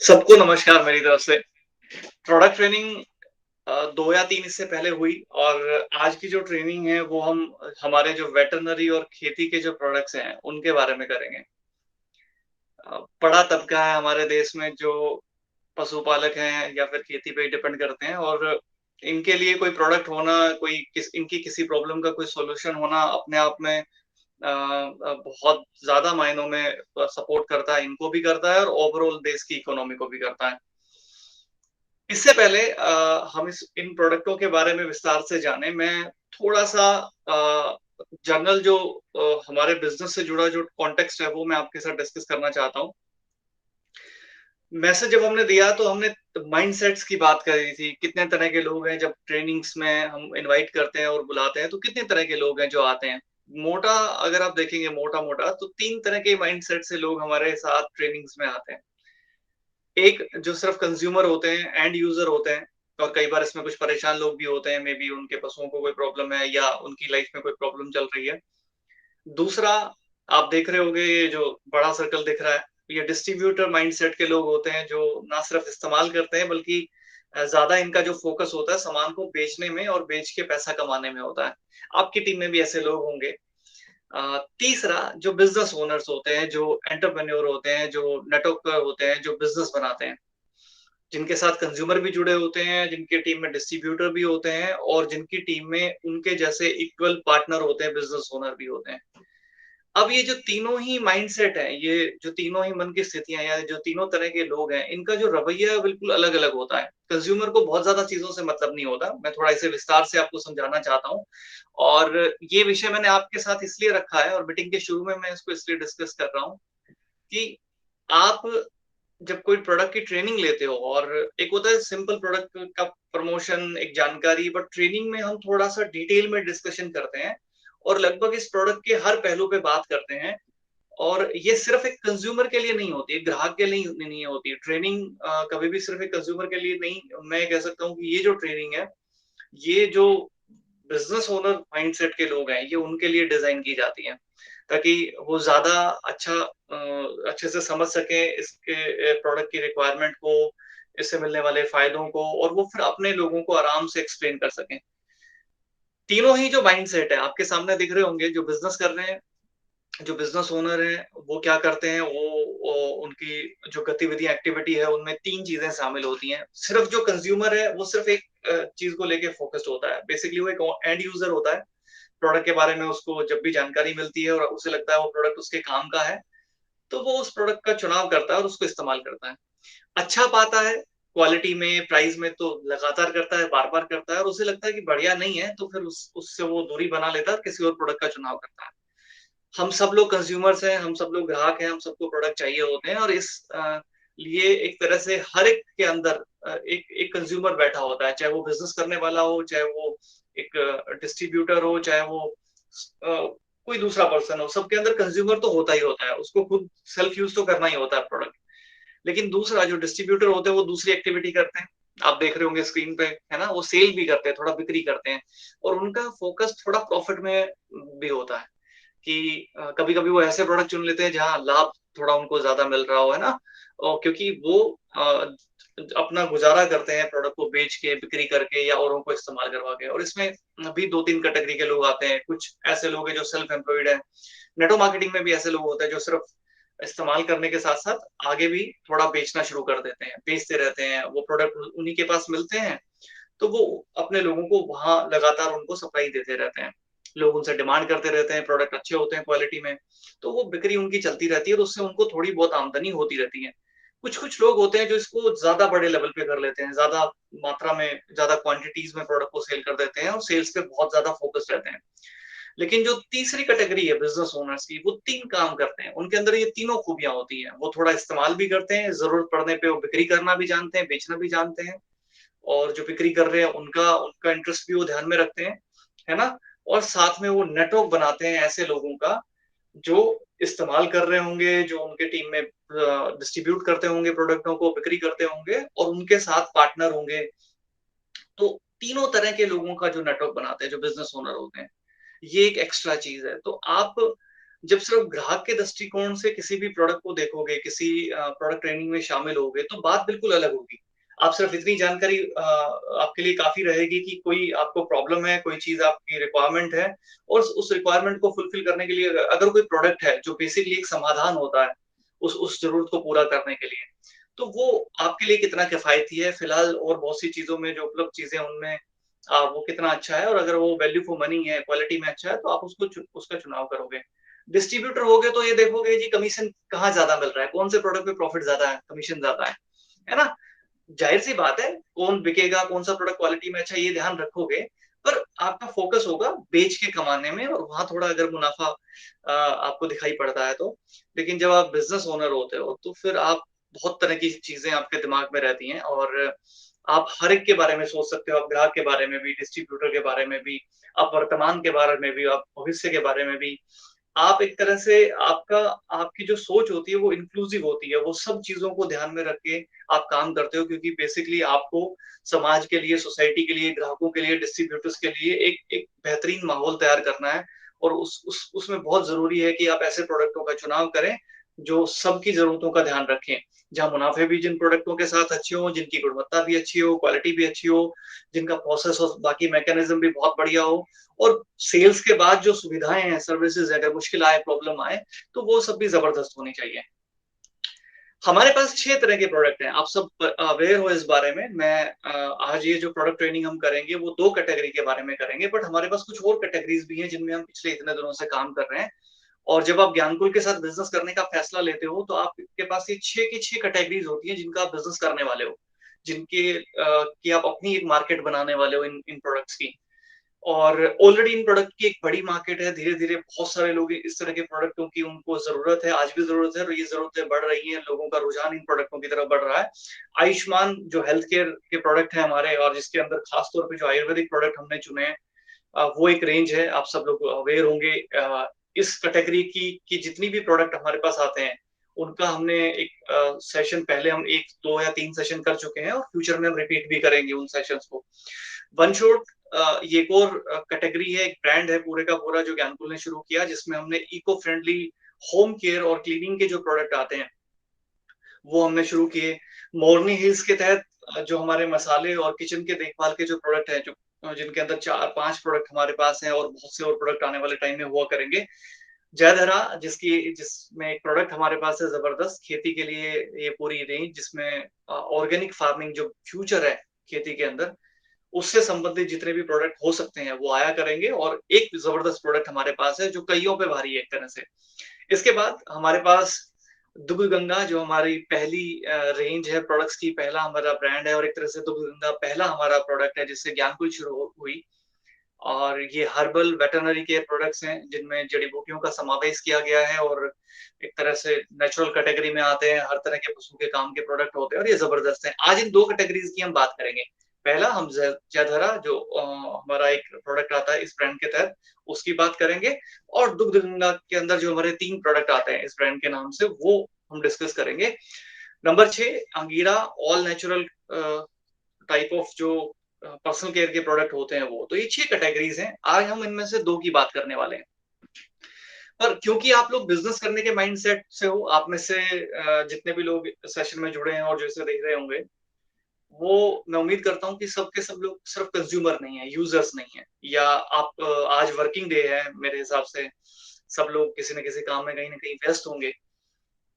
सबको नमस्कार मेरी तरफ से। प्रोडक्ट ट्रेनिंग 2 या 3 इससे पहले हुई और आज की जो ट्रेनिंग है वो हम हमारे जो वेटरनरी और खेती के जो प्रोडक्ट्स हैं, उनके बारे में करेंगे। बड़ा तबका है हमारे देश में जो पशुपालक हैं या फिर खेती पे डिपेंड करते हैं और इनके लिए कोई प्रोडक्ट होना, कोई इनकी किसी प्रॉब्लम का कोई सॉल्यूशन होना अपने आप में बहुत ज़्यादा मायनों में सपोर्ट करता है, इनको भी करता है और ओवरऑल देश की इकोनॉमी को भी करता है। इससे पहले हम इस इन प्रोडक्टों के बारे में विस्तार से जानें, मैं थोड़ा-सा जनरल जो हमारे बिज़नेस से जुड़ा जो कॉन्टेक्स्ट है, वो मैं आपके साथ डिस्कस करना चाहता हूँ। मैसेज जब हमने दिया तो हमने माइंडसेट्स की बात करी थी, कितने तरह के लोग हैं जब ट्रेनिंग्स में हम इनवाइट करते हैं और बुलाते हैं, तो कितने तरह के लोग हैं जो आते हैं। मोटा अगर आप देखेंगे मोटा-मोटा तो 3 तरह के माइंडसेट से लोग हमारे साथ ट्रेनिंग्स में आते हैं। एक जो सिर्फ कंज्यूमर होते हैं, एंड यूज़र होते हैं और कई बार इसमें कुछ परेशान लोग भी होते हैं, मेबी उनके पशुओं को कोई प्रॉब्लम है या उनकी लाइफ में कोई प्रॉब्लम चल रही है। दूसरा, आप देख रहे होंगे ये जो बड़ा सर्कल दिख रहा है, ये डिस्ट्रीब्यूटर माइंडसेट के लोग होते हैं जो ना सिर्फ इस्तेमाल करते हैं बल्कि ज़्यादा इनका जो फ़ोकस होता है सामान को बेचने में और बेच के पैसा कमाने में होता है। आपकी टीम में भी ऐसे लोग होंगे। तीसरा जो बिज़नेस ओनर्स होते हैं, जो एंटरप्रेन्योर होते हैं, जो नेटवर्कर होते हैं, जो बिज़नेस बनाते हैं। जिनके साथ कंज्यूमर भी जुड़े होते हैं, जिनकी टीम में डिस्ट्रीब्यूटर भी होते हैं और जिनकी टीम में उनके जैसे इक्वल पार्टनर होते हैं, बिज़नेस ओनर भी होते हैं। अब ये जो तीनों ही माइंडसेट हैं, ये जो तीनों ही मन की स्थितियाँ या जो तीनों तरह के लोग हैं, इनका जो रवैया है बिल्कुल अलग-अलग होता है। कंज्यूमर को बहुत ज़्यादा चीज़ों से मतलब नहीं होता, मैं थोड़ा इसे विस्तार से आपको समझाना चाहता हूँ और ये विषय मैंने आपके साथ इसलिए रखा है और मीटिंग के शुरू में मैं इसको इसलिए डिस्कस कर रहा हूँ कि आप जब कोई प्रोडक्ट की ट्रेनिंग लेते हो और एक होता है सिंपल प्रोडक्ट का प्रमोशन, एक जानकारी, बट ट्रेनिंग में हम थोड़ा-सा डिटेल में डिस्कशन करते हैं और लगभग इस प्रोडक्ट के हर पहलू पे बात करते हैं और ये सिर्फ एक कंज्यूमर के लिए नहीं होती है, ग्राहक के लिए नहीं होती है। ट्रेनिंग कभी भी सिर्फ एक कंज्यूमर के लिए नहीं, मैं कह सकता हूँ कि ये जो ट्रेनिंग है, ये जो बिज़नेस ओनर माइंडसेट के लोग हैं, ये उनके लिए डिज़ाइन की जाती हैं, ताकि वो ज़्यादा अच्छे से समझ सकें इसके प्रोडक्ट की रिक्वायरमेंट को, इससे मिलने वाले फ़ायदों को और वो फिर अपने लोगों को आराम से एक्सप्लेन कर सकें। तीनों ही जो माइंडसेट है, आपके सामने दिख रहे होंगे, जो बिज़नेस कर रहे हैं, जो बिज़नेस ओनर हैं, वो क्या करते हैं, वो उनकी जो गतिविधि एक्टिविटी है, उनमें 3 चीज़ें शामिल होती हैं। सिर्फ़ जो कंज़्यूमर है, वो सिर्फ़ एक चीज़ को लेके फ़ोकस्ड होता है। बेसिकली वो एक एंड यूज़र होता है। प्रोडक्ट के बारे में उसको जब भी जानकारी मिलती है और उसे लगता है वो प्रोडक्ट उसके काम का है, तो वो उस प्रोडक्ट का चुनाव करता है और उसको इस्तेमाल करता है। अच्छा पाता है, क्वालिटी में, प्राइस में तो लगातार करता है, बार-बार करता है और उसे लगता है कि बढ़िया नहीं है, तो फिर उससे वो दूरी बना लेता है और किसी और प्रोडक्ट का चुनाव करता है। हम सब लोग कंज्यूमर्स हैं, हम सब लोग ग्राहक हैं, हम सबको प्रोडक्ट चाहिए होते हैं और इस लिए एक तरह से हर एक के अंदर एक एक कंज्यूमर बैठा होता है, चाहे वो बिज़नेस करने वाला हो, चाहे वो एक डिस्ट्रीब्यूटर हो, चाहे वो कोई दूसरा पर्सन हो, सबके अंदर कंज्यूमर तो होता ही होता है, उसको खुद सेल्फ यूज़ तो करना ही होता है प्रोडक्ट। लेकिन दूसरा जो डिस्ट्रीब्यूटर होते हैं, वो दूसरी एक्टिविटी करते हैं। आप देख रहे होंगे स्क्रीन पे, है ना? वो सेल भी करते हैं, थोड़ा बिक्री करते हैं और उनका फ़ोकस थोड़ा प्रॉफिट में भी होता है। कि कभी-कभी वो ऐसे प्रोडक्ट चुन लेते हैं जहाँ लाभ थोड़ा उनको ज़्यादा मिल रहा हो, है ना? और क्योंकि वो अपना गुज़ारा करते हैं प्रोडक्ट को बेच के, बिक्री करके या औरों को इस्तेमाल करवा के और इसमें भी 2-3 कैटेगरी के लोग आते हैं। कुछ ऐसे लोग हैं जो सेल्फ एम्प्लॉयड हैं। नेटवर्क मार्केटिंग में भी ऐसे लोग होते हैं जो सिर्फ़ इस्तेमाल करने के साथ-साथ आगे भी थोड़ा बेचना शुरू कर देते हैं, बेचते रहते हैं। वो प्रोडक्ट उन्हीं के पास मिलते हैं तो वो अपने लोगों को वहाँ लगातार उनको सप्लाई देते रहते हैं। लोग उनसे डिमांड करते रहते हैं, प्रोडक्ट अच्छे होते हैं क्वालिटी में, तो वो बिक्री उनकी चलती रहती है और उससे उनको थोड़ी बहुत आमदनी होती रहती है। कुछ-कुछ लोग होते हैं जो इसको ज़्यादा बड़े लेवल पे कर लेते हैं, ज़्यादा मात्रा में, ज़्यादा क्वांटिटीज़ में प्रोडक्ट को सेल कर देते हैं और सेल्स पे बहुत ज़्यादा फ़ोकस रहते हैं। लेकिन जो तीसरी कैटेगरी है बिज़नेस ओनर्स की, वो 3 काम करते हैं। उनके अंदर ये तीनों खूबियाँ होती हैं। वो थोड़ा इस्तेमाल भी करते हैं, ज़रूरत पड़ने पे वो बिक्री करना भी जानते हैं, बेचना भी जानते हैं और जो बिक्री कर रहे हैं उनका उनका इंटरेस्ट भी वो ध्यान में रखते हैं, है ना? और साथ में वो नेटवर्क बनाते हैं ऐसे लोगों का जो इस्तेमाल कर रहे होंगे, जो उनके टीम में डिस्ट्रीब्यूट करते होंगे प्रोडक्टों को, बिक्री करते होंगे और उनके साथ पार्टनर होंगे। तो तीनों तरह के लोगों का जो नेटवर्क बनाते हैं, जो बिज़नेस ओनर होते हैं, ये एक एक्स्ट्रा चीज़ है। तो आप जब सिर्फ ग्राहक के दृष्टिकोण से किसी भी प्रोडक्ट को देखोगे, किसी प्रोडक्ट ट्रेनिंग में शामिल होगे, तो बात बिल्कुल अलग होगी। आप सिर्फ इतनी जानकारी आपके लिए काफ़ी रहेगी कि कोई आपको प्रॉब्लम है, कोई चीज़ आपकी रिक्वायरमेंट है और उस रिक्वायरमेंट को फुलफ़िल करने के लिए अगर कोई प्रोडक्ट है, जो बेसिकली एक समाधान होता है, उस ज़रूरत को पूरा करने के लिए, तो वो आपके लिए कितना किफ़ायती है, फिलहाल और बहुत सी चीज़ों में जो उपलब्ध चीज़ें हैं, उनमें वो कितना अच्छा है और अगर वो वैल्यू फॉर मनी है, क्वालिटी में अच्छा है, तो आप उसका चुनाव करोगे। डिस्ट्रीब्यूटर हो गए तो ये देखोगे जी कमीशन कहाँ ज़्यादा मिल रहा है, कौन से प्रोडक्ट पे प्रॉफिट ज़्यादा है, कमीशन ज़्यादा है ना? ज़ाहिर-सी बात है, कौन बिकेगा, कौन-सा प्रोडक्ट क्वालिटी में अच्छा है, ये ध्यान रखोगे, पर आपका फ़ोकस होगा बेच के कमाने में और वहाँ थोड़ा अगर मुनाफ़ा आपको दिखाई पड़ता है तो। लेकिन जब आप बिज़नेस ओनर होते हो, तो फिर आप बहुत तरह की चीज़ें आपके दिमाग में रहती हैं और आप हर एक के बारे में सोच सकते हो, आप ग्राहक के बारे में भी, डिस्ट्रीब्यूटर के बारे में भी, आप वर्तमान के बारे में भी, आप भविष्य के बारे में भी। आप एक तरह से आपकी जो सोच होती है वो इंक्लूसिव होती है, वो सब चीज़ों को ध्यान में रख के आप काम करते हो क्योंकि बेसिकली आपको समाज के लिए, सोसाइटी के लिए, ग्राहकों के लिए, डिस्ट्रीब्यूटर्स के लिए एक एक बेहतरीन माहौल तैयार करना है और उसमें बहुत ज़रूरी है कि आप ऐसे प्रोडक्टों का चुनाव करें, जो सबकी ज़रूरतों का ध्यान रखें। जहाँ मुनाफ़े भी जिन प्रोडक्टों के साथ अच्छे हों, जिनकी गुणवत्ता भी अच्छी हो, क्वालिटी भी अच्छी हो, जिनका प्रोसेस और बाकी मैकेनिज़्म भी बहुत बढ़िया हो और सेल्स के बाद जो सुविधाएँ हैं, सर्विसेज़ अगर मुश्किल आए, प्रॉब्लम आए, तो वो सब भी ज़बरदस्त होनी चाहिए। हमारे पास 6 तरह के प्रोडक्ट हैं, आप सब अवेयर हो इस बारे में। मैं आज ये जो प्रोडक्ट ट्रेनिंग हम करेंगे, वो 2 कैटेगरी के बारे में करेंगे, बट हमारे पास कुछ और कैटेगरीज़ भी हैं, जिनमें हम पिछले इतने दिनों से काम कर रहे हैं। और जब आप ज्ञानकुल के साथ बिज़नेस करने का फैसला लेते हो, तो आपके पास ये 6 की 6 कैटेगरीज़ होती हैं, जिनका आप बिज़नेस करने वाले हो। कि आप अपनी एक मार्केट बनाने वाले हो इन इन प्रोडक्ट्स की। और ऑलरेडी इन प्रोडक्ट की एक बड़ी मार्केट है, धीरे-धीरे बहुत सारे लोग इस तरह के प्रोडक्टों की उनको ज़रूरत है, आज भी ज़रूरत है और ये ज़रूरतें बढ़ रही हैं, लोगों का रुझान इन प्रोडक्टों की तरफ बढ़ रहा है। आयुष्मान जो हेल्थ केयर के प्रोडक्ट हैं हमारे और जिसके अंदर खास तौर पे जो आयुर्वेदिक प्रोडक्ट हमने चुने हैं वो एक रेंज है, आप सब लोग अवेयर होंगे इस कैटेगरी की जितनी भी प्रोडक्ट हमारे पास आते हैं, उनका हमने एक सेशन पहले हम 1, 2 या 3 सेशन कर चुके हैं और फ्यूचर में हम रिपीट भी करेंगे उन सेशंस को। वन शॉट ये एक और कैटेगरी है, एक ब्रांड है पूरे का पूरा जो ज्ञानकुल ने शुरू किया जिसमें हमने इको फ्रेंडली होम केयर और क्लीनिंग के जो प्रोडक्ट आते हैं, वो हमने शुरू किए। मोरनी हिल्स के तहत जो हमारे मसाले और किचन के देखभाल के जो प्रोडक्ट हैं, जो जिनके अंदर 4-5 प्रोडक्ट हमारे पास हैं और बहुत से और प्रोडक्ट आने वाले टाइम में हुआ करेंगे। जयधरा जिसमें एक प्रोडक्ट हमारे पास है ज़बरदस्त खेती के लिए ये पूरी रेंज जिसमें ऑर्गेनिक फार्मिंग जो फ्यूचर है खेती के अंदर, उससे संबंधित जितने भी प्रोडक्ट हो सकते हैं, वो आया करेंगे और एक ज़बरदस्त प्रोडक्ट हमारे पास है जो कइयों पे भारी है एक तरह से। इसके बाद हमारे पास दुग्ध गंगा जो हमारी पहली रेंज है प्रोडक्ट्स की, पहला हमारा ब्रांड है और एक तरह से दुग्ध गंगा पहला हमारा प्रोडक्ट है जिससे ज्ञानकुल शुरू हुई। और ये हर्बल वेटरनरी केयर प्रोडक्ट्स हैं जिनमें जड़ी-बूटियों का समावेश किया गया है और एक तरह से नेचुरल कैटेगरी में आते हैं, हर तरह के पशु के काम के प्रोडक्ट होते हैं और ये ज़बरदस्त हैं। आज इन 2 कैटेगरीज़ की हम बात करेंगे। पहला हम जयधरा जो हमारा एक प्रोडक्ट आता है इस ब्रांड के तहत, उसकी बात करेंगे और दुग्ध गंगा के अंदर जो हमारे 3 प्रोडक्ट आते हैं इस ब्रांड के नाम से, वो हम डिस्कस करेंगे। Number 6 Angira all natural type of जो पर्सनल केयर के प्रोडक्ट होते हैं वो। तो ये 6 कैटेगरीज़ हैं। आज हम इनमें से 2 की बात करने वाले हैं। पर क्योंकि आप लोग बिज़नेस करने के माइंडसेट से हो, आप में से जितने भी लोग सेशन में जुड़े हैं और जो इसे देख रहे होंगे, वो मैं उम्मीद करता हूँ कि सब के सब लोग सिर्फ कंज्यूमर नहीं है, यूज़र्स नहीं है या आप आज वर्किंग डे है मेरे हिसाब से, सब लोग किसी न किसी काम में कहीं न कहीं व्यस्त होंगे।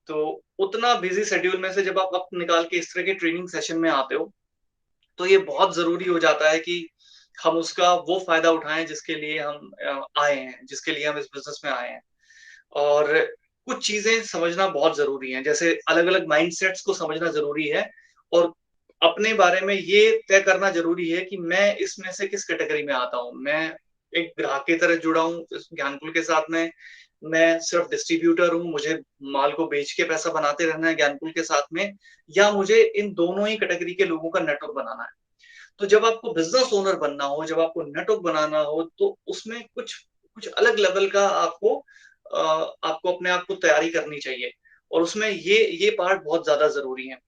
तो उतना बिज़ी शेड्यूल में से जब आप वक़्त निकाल के इस तरह के ट्रेनिंग सेशन में आते हो, तो ये बहुत ज़रूरी हो जाता है कि हम उसका वो फ़ायदा उठाएँ जिसके लिए हम आए हैं, जिसके लिए हम इस बिज़नेस में आए हैं। और कुछ चीज़ें समझना बहुत ज़रूरी हैं, जैसे अलग-अलग माइंडसेट्स को समझना ज़रूरी है और अपने बारे में ये तय करना ज़रूरी है कि मैं इसमें से किस कैटेगरी में आता हूँ। मैं एक ग्राहक की तरह जुड़ा हूँ इस ज्ञानकुल के साथ में, मैं सिर्फ़ डिस्ट्रीब्यूटर हूँ, मुझे माल को बेच के पैसा बनाते रहना है ज्ञानकुल के साथ में या मुझे इन दोनों ही कैटेगरी के लोगों का नेटवर्क बनाना है। तो जब आपको बिज़नेस ओनर बनना हो, जब आपको नेटवर्क बनाना हो, तो उसमें कुछ कुछ अलग लेवल का आपको अपने आप को तैयारी करनी चाहिए और उसमें ये पार्ट बहुत ज़्यादा ज़रूरी है।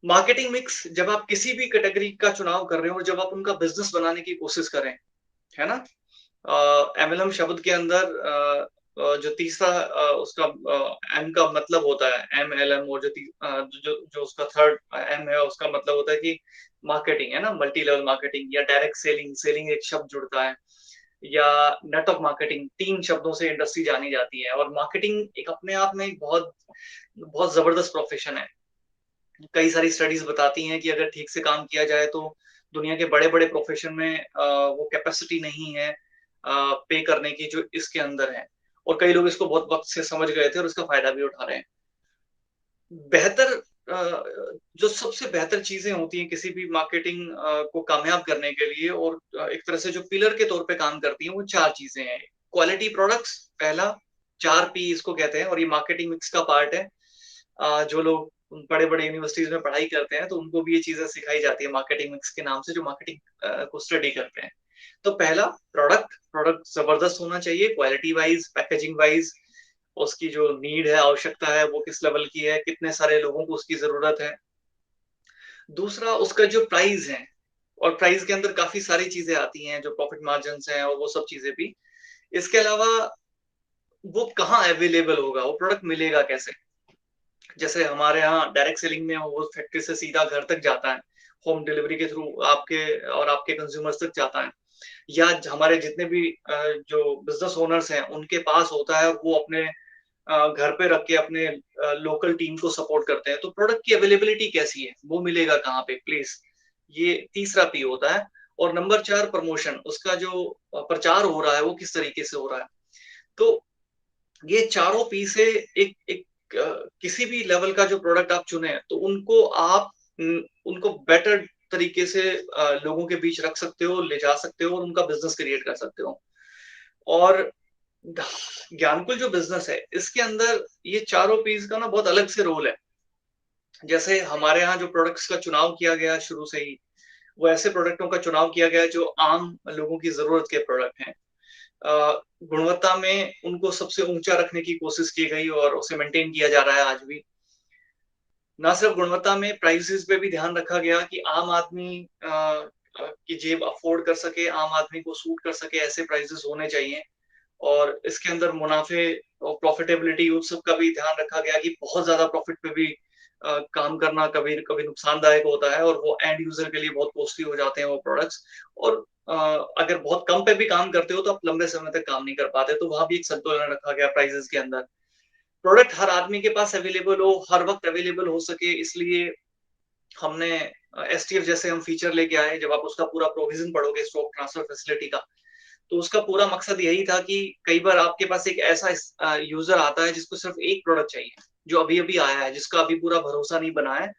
मार्केटिंग मिक्स जब आप किसी भी कैटेगरी का चुनाव कर रहे हो और जब आप उनका बिज़नेस बनाने की कोशिश करें, है ना? एमएलएम शब्द के अंदर जो तीसरा उसका एम का मतलब होता है, MLM, और जो उसका थर्ड एम है उसका मतलब होता है कि मार्केटिंग है ना, मल्टी लेवल मार्केटिंग या डायरेक्ट सेलिंग, सेलिंग एक शब्द जुड़ता है, या नेटवर्क मार्केटिंग, 3 शब्दों से इंडस्ट्री जानी जाती है। और मार्केटिंग एक अपने आप में एक बहुत बहुत जबरदस्त प्रोफेशन है। कई सारी स्टडीज बताती हैं कि अगर ठीक से काम किया जाए तो दुनिया के बड़े-बड़े प्रोफेशन में वो कैपेसिटी नहीं है पे करने की जो इसके अंदर है। और कई लोग इसको बहुत वक़्त से समझ गए थे और इसका फ़ायदा भी उठा रहे हैं। बेहतर अ, जो सबसे बेहतर चीज़ें होती हैं किसी भी मार्केटिंग को कामयाब करने के लिए, और एक तरह से जो पिलर के तौर पे काम करती हैं, वो 4 चीज़ें हैं। क्वालिटी प्रोडक्ट्स पहला, 4 पी इसको कहते हैं, और ये मार्केटिंग मिक्स का पार्ट है। जो लोग बड़े-बड़े यूनिवर्सिटीज़ में पढ़ाई करते हैं, तो उनको भी ये चीज़ें सिखाई जाती है मार्केटिंग मिक्स के नाम से, जो मार्केटिंग को स्टडी करते हैं। तो पहला, प्रोडक्ट, प्रोडक्ट ज़बरदस्त होना चाहिए क्वालिटी वाइज़, पैकेजिंग वाइज़, उसकी जो नीड है, आवश्यकता है, वो किस लेवल की है, कितने सारे लोगों को उसकी ज़रूरत है। दूसरा, उसका जो प्राइस है, और प्राइस के अंदर काफ़ी सारी चीज़ें आती हैं, जो प्रॉफिट मार्जिन्स हैं और वो सब चीज़ें भी। इसके अलावा वो कहाँ अवेलेबल होगा, वो प्रोडक्ट मिलेगा कैसे? जैसे हमारे यहाँ डायरेक्ट सेलिंग में वो फैक्ट्री से सीधा घर तक जाता है, होम डिलीवरी के थ्रू आपके और आपके कंज्यूमर्स तक जाता है। या हमारे जितने भी जो बिजनेस ओनर्स हैं उनके पास होता है, और वो अपने घर पे रख के अपने लोकल टीम को सपोर्ट करते हैं। तो प्रोडक्ट की अवेलेबिलिटी कैसी है, वो मिलेगा कहाँ पे, प्लीज, ये तीसरा पी होता है। और नंबर 4, प्रमोशन, उसका जो प्रचार हो रहा है वो किस तरीके से हो रहा है। तो ये चारों पी से एक एक किसी भी लेवल का जो प्रोडक्ट आप चुने, तो उनको आप उनको बेटर तरीके से लोगों के बीच रख सकते हो, ले जा सकते हो, और उनका बिजनेस क्रिएट कर सकते हो। और ज्ञानकुल जो बिजनेस है, इसके अंदर ये चारों पीस का ना बहुत अलग से रोल है। जैसे हमारे यहाँ जो प्रोडक्ट्स का चुनाव किया गया शुरू से ही, वो ऐसे प्रोडक्टों का चुनाव किया गया जो आम लोगों की जरूरत के प्रोडक्ट हैं। गुणवत्ता में उनको सबसे ऊंचा रखने की कोशिश की गई, और उसे मेंटेन किया जा रहा है आज भी। ना सिर्फ गुणवत्ता में, प्राइसेस पे भी ध्यान रखा गया कि आम आदमी की जेब अफोर्ड कर सके, आम आदमी को सूट कर सके, ऐसे प्राइसेस होने चाहिए। और इसके अंदर मुनाफे और प्रॉफिटेबिलिटी, उस सब का भी ध्यान रखा गया कि बहुत ज्यादा प्रॉफिट पे भी काम करना कभी कभी नुकसानदायक होता है, और वो एंड यूजर के लिए बहुत कॉस्टली हो जाते हैं वो प्रोडक्ट्स। और अगर बहुत कम पे भी काम करते हो तो आप लंबे समय तक काम नहीं कर पाते, तो वहां भी एक संतुलन रखा गया प्राइसेस के अंदर। प्रोडक्ट हर आदमी के पास अवेलेबल हो, हर वक्त अवेलेबल हो सके, इसलिए हमने STF जैसे हम फीचर लेके आए। जब आप उसका पूरा प्रोविजन पढ़ोगे स्टॉक ट्रांसफर फैसिलिटी का, तो उसका पूरा मकसद यही था कि कई बार आपके पास एक ऐसा यूजर आता है जिसको सिर्फ एक प्रोडक्ट चाहिए, जो अभी अभी आया है, जिसका अभी पूरा भरोसा नहीं बना है,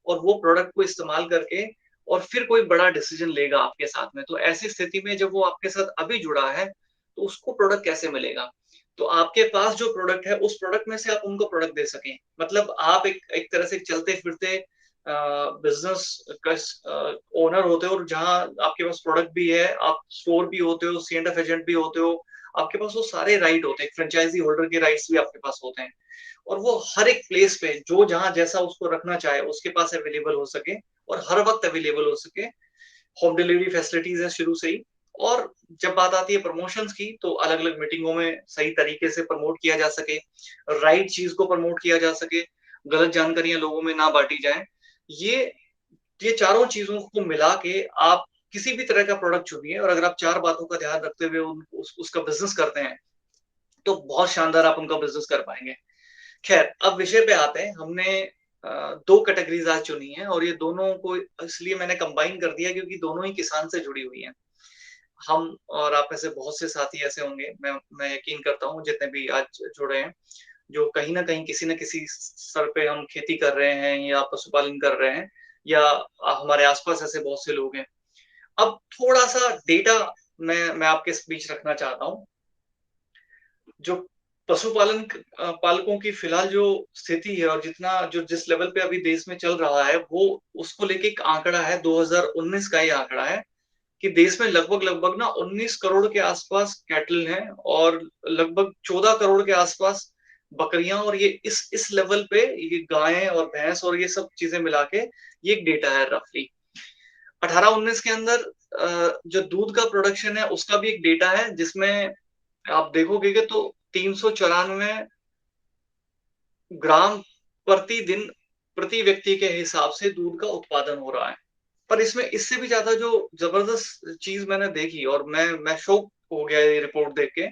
और वो प्रोडक्ट को इस्तेमाल करके और फिर कोई बड़ा डिसीजन लेगा आपके साथ में। तो ऐसी स्थिति में जब वो आपके साथ अभी जुड़ा है, तो उसको प्रोडक्ट कैसे मिलेगा? तो आपके पास जो प्रोडक्ट है, उस प्रोडक्ट में से आप उनको प्रोडक्ट दे सकें। मतलब आप एक एक तरह से चलते फिरते बिजनेस का ओनर होते हो, और जहाँ आपके पास प्रोडक्ट भी है, आप स्टोर भी होते हो, C&F एजेंट भी होते हो, आपके पास वो सारे राइट होते हैं, फ्रेंचाइजी होल्डर के राइट्स भी आपके पास होते हैं। और वो हर एक प्लेस पे जो जहाँ जैसा उसको रखना चाहे उसके पास अवेलेबल हो सके, और हर वक्त अवेलेबल हो सके। होम डिलीवरी फैसिलिटीज है शुरू से ही। और जब बात आती है प्रमोशंस की, तो अलग अलग मीटिंगों में सही तरीके से प्रमोट किया जा सके, राइट चीज को प्रमोट किया जा सके, गलत जानकारियां लोगों में ना बांटी जाए। ये ये चारों चीजों को मिला के आप किसी भी तरह का प्रोडक्ट चुनिए, और अगर आप 4 बातों का ध्यान रखते हुए उसका बिजनेस करते हैं, तो बहुत शानदार आप उनका बिजनेस कर पाएंगे। खैर, अब विषय पे आते हैं। हमने 2 कैटेगरीज आज चुनी है, और ये दोनों को इसलिए मैंने कंबाइन कर दिया क्योंकि दोनों ही किसान से जुड़ी हुई हैं। हम और आप में से बहुत से साथी ऐसे होंगे, मैं यकीन करता हूँ, जितने भी आज जुड़े हैं, जो कहीं न कहीं किसी न किसी स्तर पे हम खेती कर रहे हैं या पशुपालन कर रहे हैं, या हमारे आस-पास ऐसे बहुत से लोग हैं। अब थोड़ा-सा डेटा मैं आपके बीच रखना चाहता हूँ। जो पालकों की फिलहाल जो स्थिति है, और जिस लेवल पे अभी देश में चल रहा है, वो उसको लेके एक आंकड़ा है, 2019 का ये आंकड़ा है, कि देश में लगभग-लगभग ना 19 करोड़ के आसपास कैटल हैं, और लगभग 14 करोड़ के आसपास बकरियां, और ये इस लेवल पे ये गायें और भैंस और ये सब चीजें मिला के ये एक डेटा है रफली। 18-19 के अंदर जो दूध का प्रोडक्शन है उसका भी एक डेटा है, जिसमें आप देखोगे कि तो 394 ग्राम प्रतिदिन प्रति व्यक्ति के हिसाब से दूध का उत्पादन हो रहा है। पर इसमें इससे भी ज्यादा जो जबरदस्त चीज मैंने देखी, और मैं शॉक हो गया ये रिपोर्ट देख के,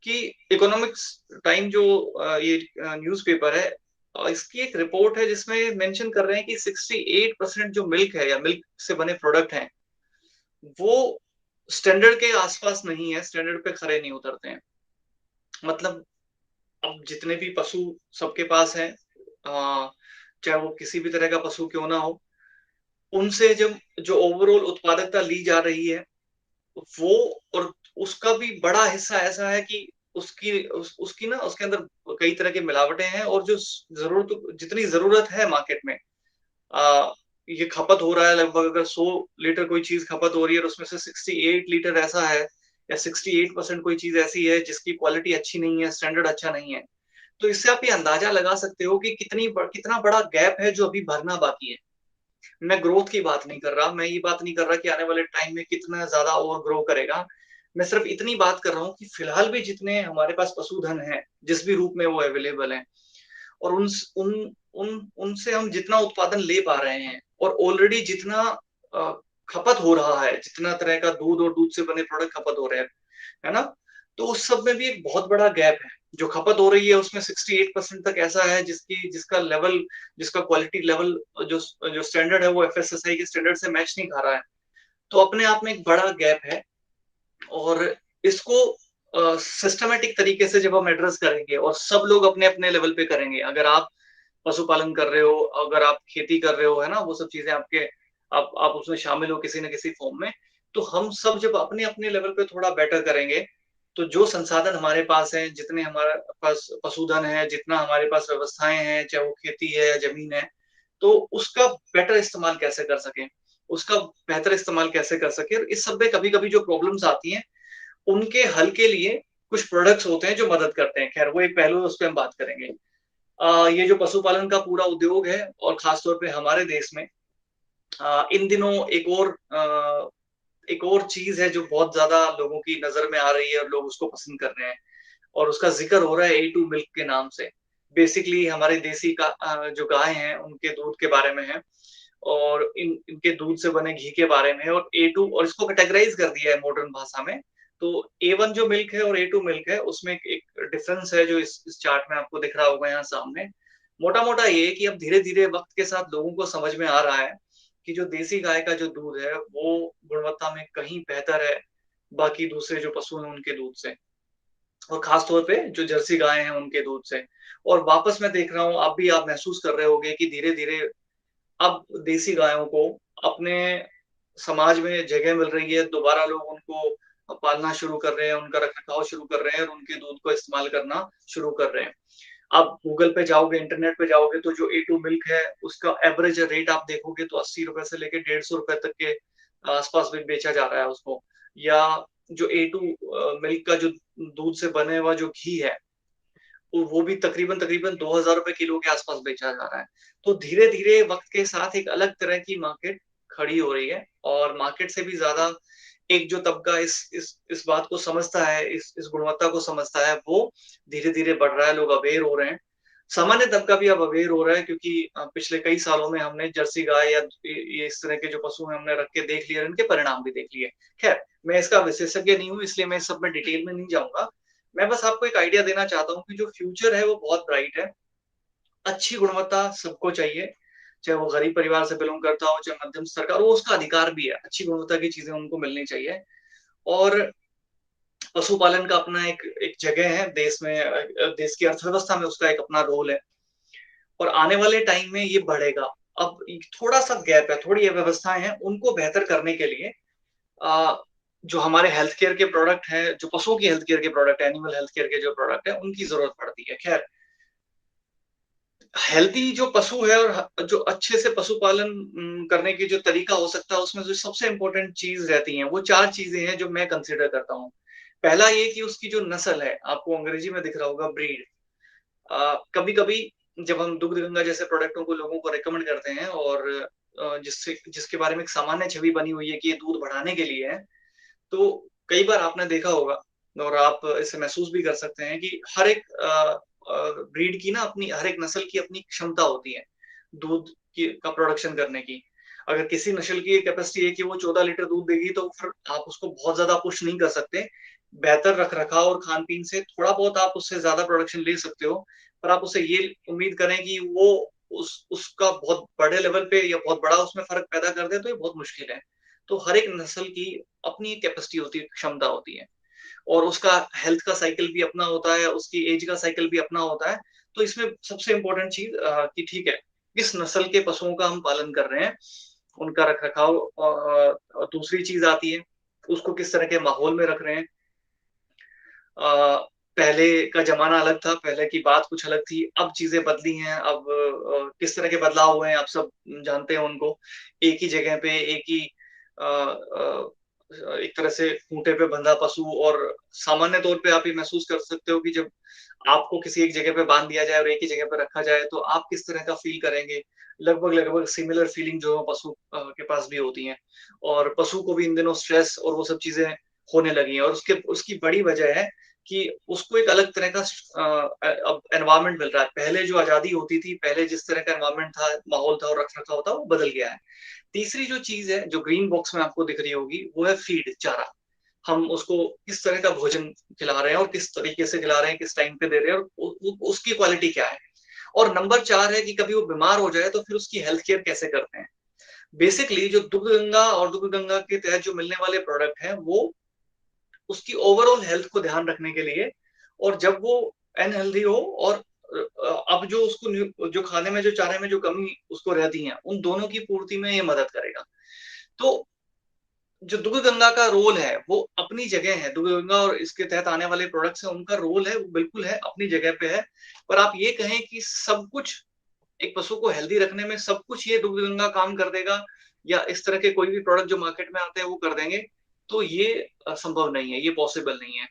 कि इकोनॉमिक्स टाइम जो ये न्यूज़पेपर है, इसकी एक रिपोर्ट है जिसमें मेंशन कर रहे हैं कि 68% जो मिल्क है या मिल्क से बने प्रोडक्ट हैं, वो स्टैंडर्ड के आसपास नहीं है, स्टैंडर्ड पे खरे नहीं उतरते हैं। मतलब अब जितने भी पशु सबके पास हैं, चाहे वो किसी भी तरह का पशु क्यों ना हो, उनसे जब जो ओवरऑल उत्पादकता ली जा रही है वो, और उसका भी बड़ा हिस्सा ऐसा है कि उसकी ना उसके अंदर कई तरह की मिलावटें हैं, और जो जरूरत जितनी जरूरत है मार्केट में, आ, ये खपत हो रहा है लगभग, अगर 100 लीटर कोई चीज खपत हो रही है और उसमें से 68 लीटर ऐसा है, या 68% कोई चीज ऐसी है जिसकी क्वालिटी अच्छी नहीं है, स्टैंडर्ड अच्छा नहीं है, तो इससे आप ये अंदाजा लगा सकते हो कि कितना बड़ा गैप है जो अभी भरना बाकी है। मैं ग्रोथ की बात नहीं कर रहा, मैं ये बात नहीं कर रहा कि आने वाले टाइम में कितना ज्यादा और ग्रो करेगा। मैं सिर्फ इतनी बात कर रहा हूँ कि फिलहाल भी जितने हमारे पास पशुधन है, जिस भी रूप में वो अवेलेबल है, और उन उन उन उनसे हम जितना उत्पादन ले पा रहे हैं, और ऑलरेडी जितना खपत हो रहा है, जितना तरह का दूध और दूध से बने प्रोडक्ट खपत हो रहे हैं, है ना, तो उस सब में भी एक बहुत बड़ा गैप है। जो खपत हो रही है उसमें 68% तक ऐसा है जिसका लेवल, जिसका क्वालिटी लेवल, जो जो स्टैंडर्ड है वो एफएसएसआई के स्टैंडर्ड से मैच नहीं खा रहा है। तो अपने आप में एक बड़ा गैप है, और इसको सिस्टमेटिक तरीके से जब हम एड्रेस करेंगे और सब लोग अपने अपने लेवल पे करेंगे, अगर आप पशुपालन कर रहे हो, अगर आप खेती कर रहे हो, है ना, वो सब चीजें आपके, आप उसमें शामिल हो किसी न किसी फॉर्म में, तो हम सब जब अपने अपने लेवल पे थोड़ा बेटर करेंगे, तो जो संसाधन हमारे पास हैं, जितने हमारे पास पशुधन है, जितना हमारे पास व्यवस्थाएं हैं, चाहे वो खेती है या जमीन है, तो उसका बेटर इस्तेमाल कैसे कर सकें, उसका बेहतर इस्तेमाल कैसे कर सके। और इस सब में कभी कभी जो प्रॉब्लम्स आती हैं, उनके हल के लिए कुछ प्रोडक्ट्स होते हैं जो मदद करते हैं। खैर वो एक पहलू है, उस पर हम बात करेंगे। ये जो पशुपालन का पूरा उद्योग है, और खासतौर पे हमारे देश में इन दिनों एक और चीज है जो बहुत ज्यादा लोगों की नजर में आ रही है और लोग उसको पसंद कर रहे हैं, और उसका जिक्र हो रहा है A2 मिल्क के नाम से। बेसिकली हमारे देसी का जो गाय हैं उनके दूध के बारे में है, और इनके दूध से बने घी के बारे में है, और A2, और इसको कैटेगराइज कर दिया है मॉडर्न भाषा में। तो A1 जो मिल्क है और A2 मिल्क है, उसमें एक डिफरेंस है जो इस चार्ट में आपको दिख रहा होगा यहाँ सामने। मोटा मोटा ये कि अब धीरे धीरे वक्त के साथ लोगों को समझ में आ रहा है कि जो देसी गाय का जो दूध है वो गुणवत्ता में कहीं बेहतर है बाकी दूसरे जो पशु हैं उनके दूध से, और खास तौर पे जो जर्सी गाय हैं उनके दूध से। और वापस मैं देख रहा हूँ, आप महसूस कर रहे होंगे कि धीरे धीरे अब देसी गायों को अपने समाज में जगह मिल रही है, दोबारा लोग उनको पालना शुरू कर रहे हैं, उनका रखरखाव शुरू कर रहे हैं, और उनके दूध को इस्तेमाल करना शुरू कर रहे हैं। आप गूगल पे जाओगे, इंटरनेट पे जाओगे, तो जो A2 मिल्क है उसका एवरेज रेट आप देखोगे तो 80 रुपए से लेके 150 रुपए तक के आसपास भी बेचा जा रहा है उसको। या जो A2 मिल्क का जो दूध से बने हुआ जो घी है, वो भी तकरीबन तकरीबन 2000 रुपए किलो के आसपास बेचा जा रहा है। तो धीरे धीरे वक्त के साथ एक अलग तरह की मार्केट खड़ी हो रही है, और मार्केट से भी ज्यादा एक जो तबका इस बात को समझता है, इस गुणवत्ता को समझता है, वो धीरे धीरे बढ़ रहा है, लोग अवेयर हो रहे हैं। सामान्य तबका भी अब अवेयर हो रहा है, क्योंकि पिछले कई सालों में हमने जर्सी गाय या ये इस तरह के जो पशु हैं हमने रख के देख लिया, इनके परिणाम भी देख लिए। खैर मैं इसका विशेषज्ञ नहीं हूँ, इसलिए मैं इस सब में डिटेल में नहीं जाऊंगा। मैं बस आपको एक आइडिया देना चाहता हूँ कि जो फ्यूचर है वो बहुत ब्राइट है। अच्छी गुणवत्ता सबको चाहिए, चाहे वो गरीब परिवार से बिलोंग करता हो, चाहे मध्यम स्तर का, और वो उसका अधिकार भी है, अच्छी गुणवत्ता की चीजें उनको मिलनी चाहिए। और पशुपालन का अपना एक एक जगह है देश में, देश की अर्थव्यवस्था में उसका एक अपना रोल है, और आने वाले टाइम में ये बढ़ेगा। अब थोड़ा सा गैप है, थोड़ी अव्यवस्थाएं हैं, उनको बेहतर करने के लिए जो हमारे हेल्थ केयर के प्रोडक्ट हैं, जो पशुओं की हेल्थ केयर के प्रोडक्ट है, एनिमल हेल्थ केयर के जो प्रोडक्ट है, उनकी जरूरत पड़ती है। खैर हेल्दी जो पशु है और जो अच्छे से पशुपालन करने की जो तरीका हो सकता है, उसमें जो सबसे इंपॉर्टेंट चीज रहती है वो चार चीजें हैं जो मैं कंसिडर करता हूँ। पहला ये कि उसकी जो नस्ल है, आपको अंग्रेजी में दिख रहा होगा ब्रीड। कभी कभी जब हम दुग्ध गंगा जैसे प्रोडक्टों को लोगों को रेकमेंड करते हैं, और जिसके बारे में एक सामान्य छवि बनी हुई है कि ये दूध बढ़ाने के लिए है, तो कई बार आपने देखा होगा और आप इसे महसूस भी कर सकते हैं कि हर एक ब्रीड की ना अपनी, हर एक नस्ल की अपनी क्षमता होती है दूध की का प्रोडक्शन करने की। अगर किसी नस्ल की कैपेसिटी है कि वो 14 लीटर दूध देगी, तो फिर आप उसको बहुत ज़्यादा पुश नहीं कर सकते। बेहतर रख-रखाव और खान-पीन से थोड़ा बहुत आप उससे ज़्यादा प्रोडक्शन ले सकते हो, पर आप उससे ये उम्मीद करें कि वो उसका बहुत बड़े लेवल पे या बहुत बड़ा उसमें फ़र्क पैदा कर दे, तो ये बहुत मुश्किल है। तो हर एक नस्ल की अपनी एक कैपेसिटी होती है, क्षमता होती है। और उसका हेल्थ का साइकिल भी अपना होता है, उसकी एज का साइकिल भी अपना होता है। तो इसमें सबसे इम्पोर्टेंट चीज़ कि ठीक है, किस नस्ल के पशुओं का हम पालन कर रहे हैं, उनका रख-रखाव दूसरी चीज़ आती है, उसको किस तरह के माहौल में रख रहे हैं। पहले का ज़माना अलग था, पहले की बात कुछ अलग थी, अब चीज़ें बदली हैं, अब किस तरह के बदलाव हुए हैं, आप सब जानते हैं उनको। एक ही जगह पे एक ही एक तरह से खूंटे पे बंधा पशु, और सामान्य तौर पे आप ये महसूस कर सकते हो कि जब आपको किसी एक जगह पे बाँध दिया जाए और एक ही जगह पे रखा जाए, तो आप किस तरह का फ़ील करेंगे। लगभग-लगभग सिमिलर फ़ीलिंग जो है पशु के पास भी होती हैं, और पशु को भी इन दिनों स्ट्रेस और वो सब चीज़ें होने लगी हैं, और उसके उसकी बड़ी वजह है कि उसको एक अलग तरह का अब एनवायरनमेंट मिल रहा है। पहले जो आज़ादी होती थी, पहले जिस तरह का एनवायरनमेंट था, माहौल था और रख-रखाव था, वो बदल गया है। तीसरी जो चीज़ है, जो ग्रीन बॉक्स में आपको दिख रही होगी, वो है फीड, चारा। हम उसको किस तरह का भोजन खिला रहे हैं और किस तरीके से खिला रहे हैं, किस टाइम पे दे रहे हैं, और उ उ उसकी क्वालिटी क्या है। और नंबर 4 है कि कभी वो बीमार हो जाए, तो फिर उसकी हेल्थ केयर कैसे करते हैं। बेसिकली जो दुग्ध गंगा और दुग्ध गंगा के तहत जो मिलने वाले प्रोडक्ट हैं, वो उसकी ओवरऑल हेल्थ को ध्यान रखने के लिए, और जब वो अनहेल्दी हो और अब जो उसको जो खाने में, जो चारे में जो कमी उसको रहती है, उन दोनों की पूर्ति में ये मदद करेगा। तो जो दुग्ध गंगा का रोल है, वो अपनी जगह है। दुग्ध गंगा और इसके तहत आने वाले प्रोडक्ट्स हैं, उनका रोल है, वो बिल्कुल है, अपनी जगह पे है। पर आप ये कहें कि सब कुछ एक पशु को हेल्दी रखने में सब कुछ ये दुग्ध गंगा काम कर देगा, या इस तरह के कोई भी प्रोडक्ट जो मार्केट में आते हैं वो कर देंगे, तो ये संभव नहीं है, ये पॉसिबल नहीं है।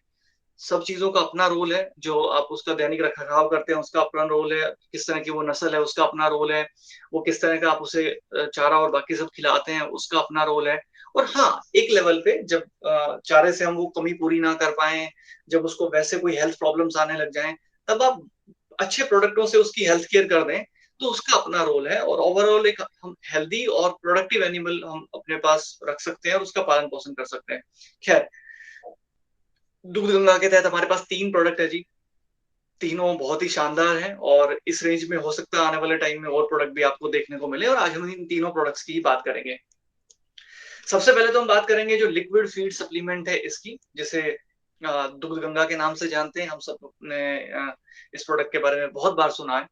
सब चीज़ों का अपना रोल है, जो आप उसका दैनिक रख-रखाव करते हैं, उसका अपना रोल है, किस तरह की वो नस्ल है, उसका अपना रोल है, वो किस तरह का आप उसे चारा और बाकी सब खिलाते हैं, उसका अपना रोल है। और हाँ, एक लेवल पे जब चारे से हम वो कमी पूरी ना कर पाएँ, जब उसको वैसे कोई हेल्थ प्रॉब्लम्स आने लग जाएँ, तब आप अच्छे प्रोडक्टों से उसकी हेल्थ केयर कर दें, तो उसका अपना रोल है, और ओवरऑल एक हम हेल्दी और प्रोडक्टिव एनिमल हम अपने पास रख सकते हैं और उसका पालन-पोषण कर सकते हैं। खैर, दूध गंगा के तहत हमारे पास 3 प्रोडक्ट है जी। तीनों बहुत ही शानदार हैं, और इस रेंज में हो सकता है आने वाले टाइम में और प्रोडक्ट भी आपको देखने को मिले, और आज हम इन तीनों प्रोडक्ट्स की ही बात करेंगे। सबसे पहले तो हम बात करेंगे जो लिक्विड फीड सप्लीमेंट है इसकी, जिसे दूध गंगा के नाम से जानते हैं। हम सब ने इस प्रोडक्ट के बारे में बहुत बार सुना है।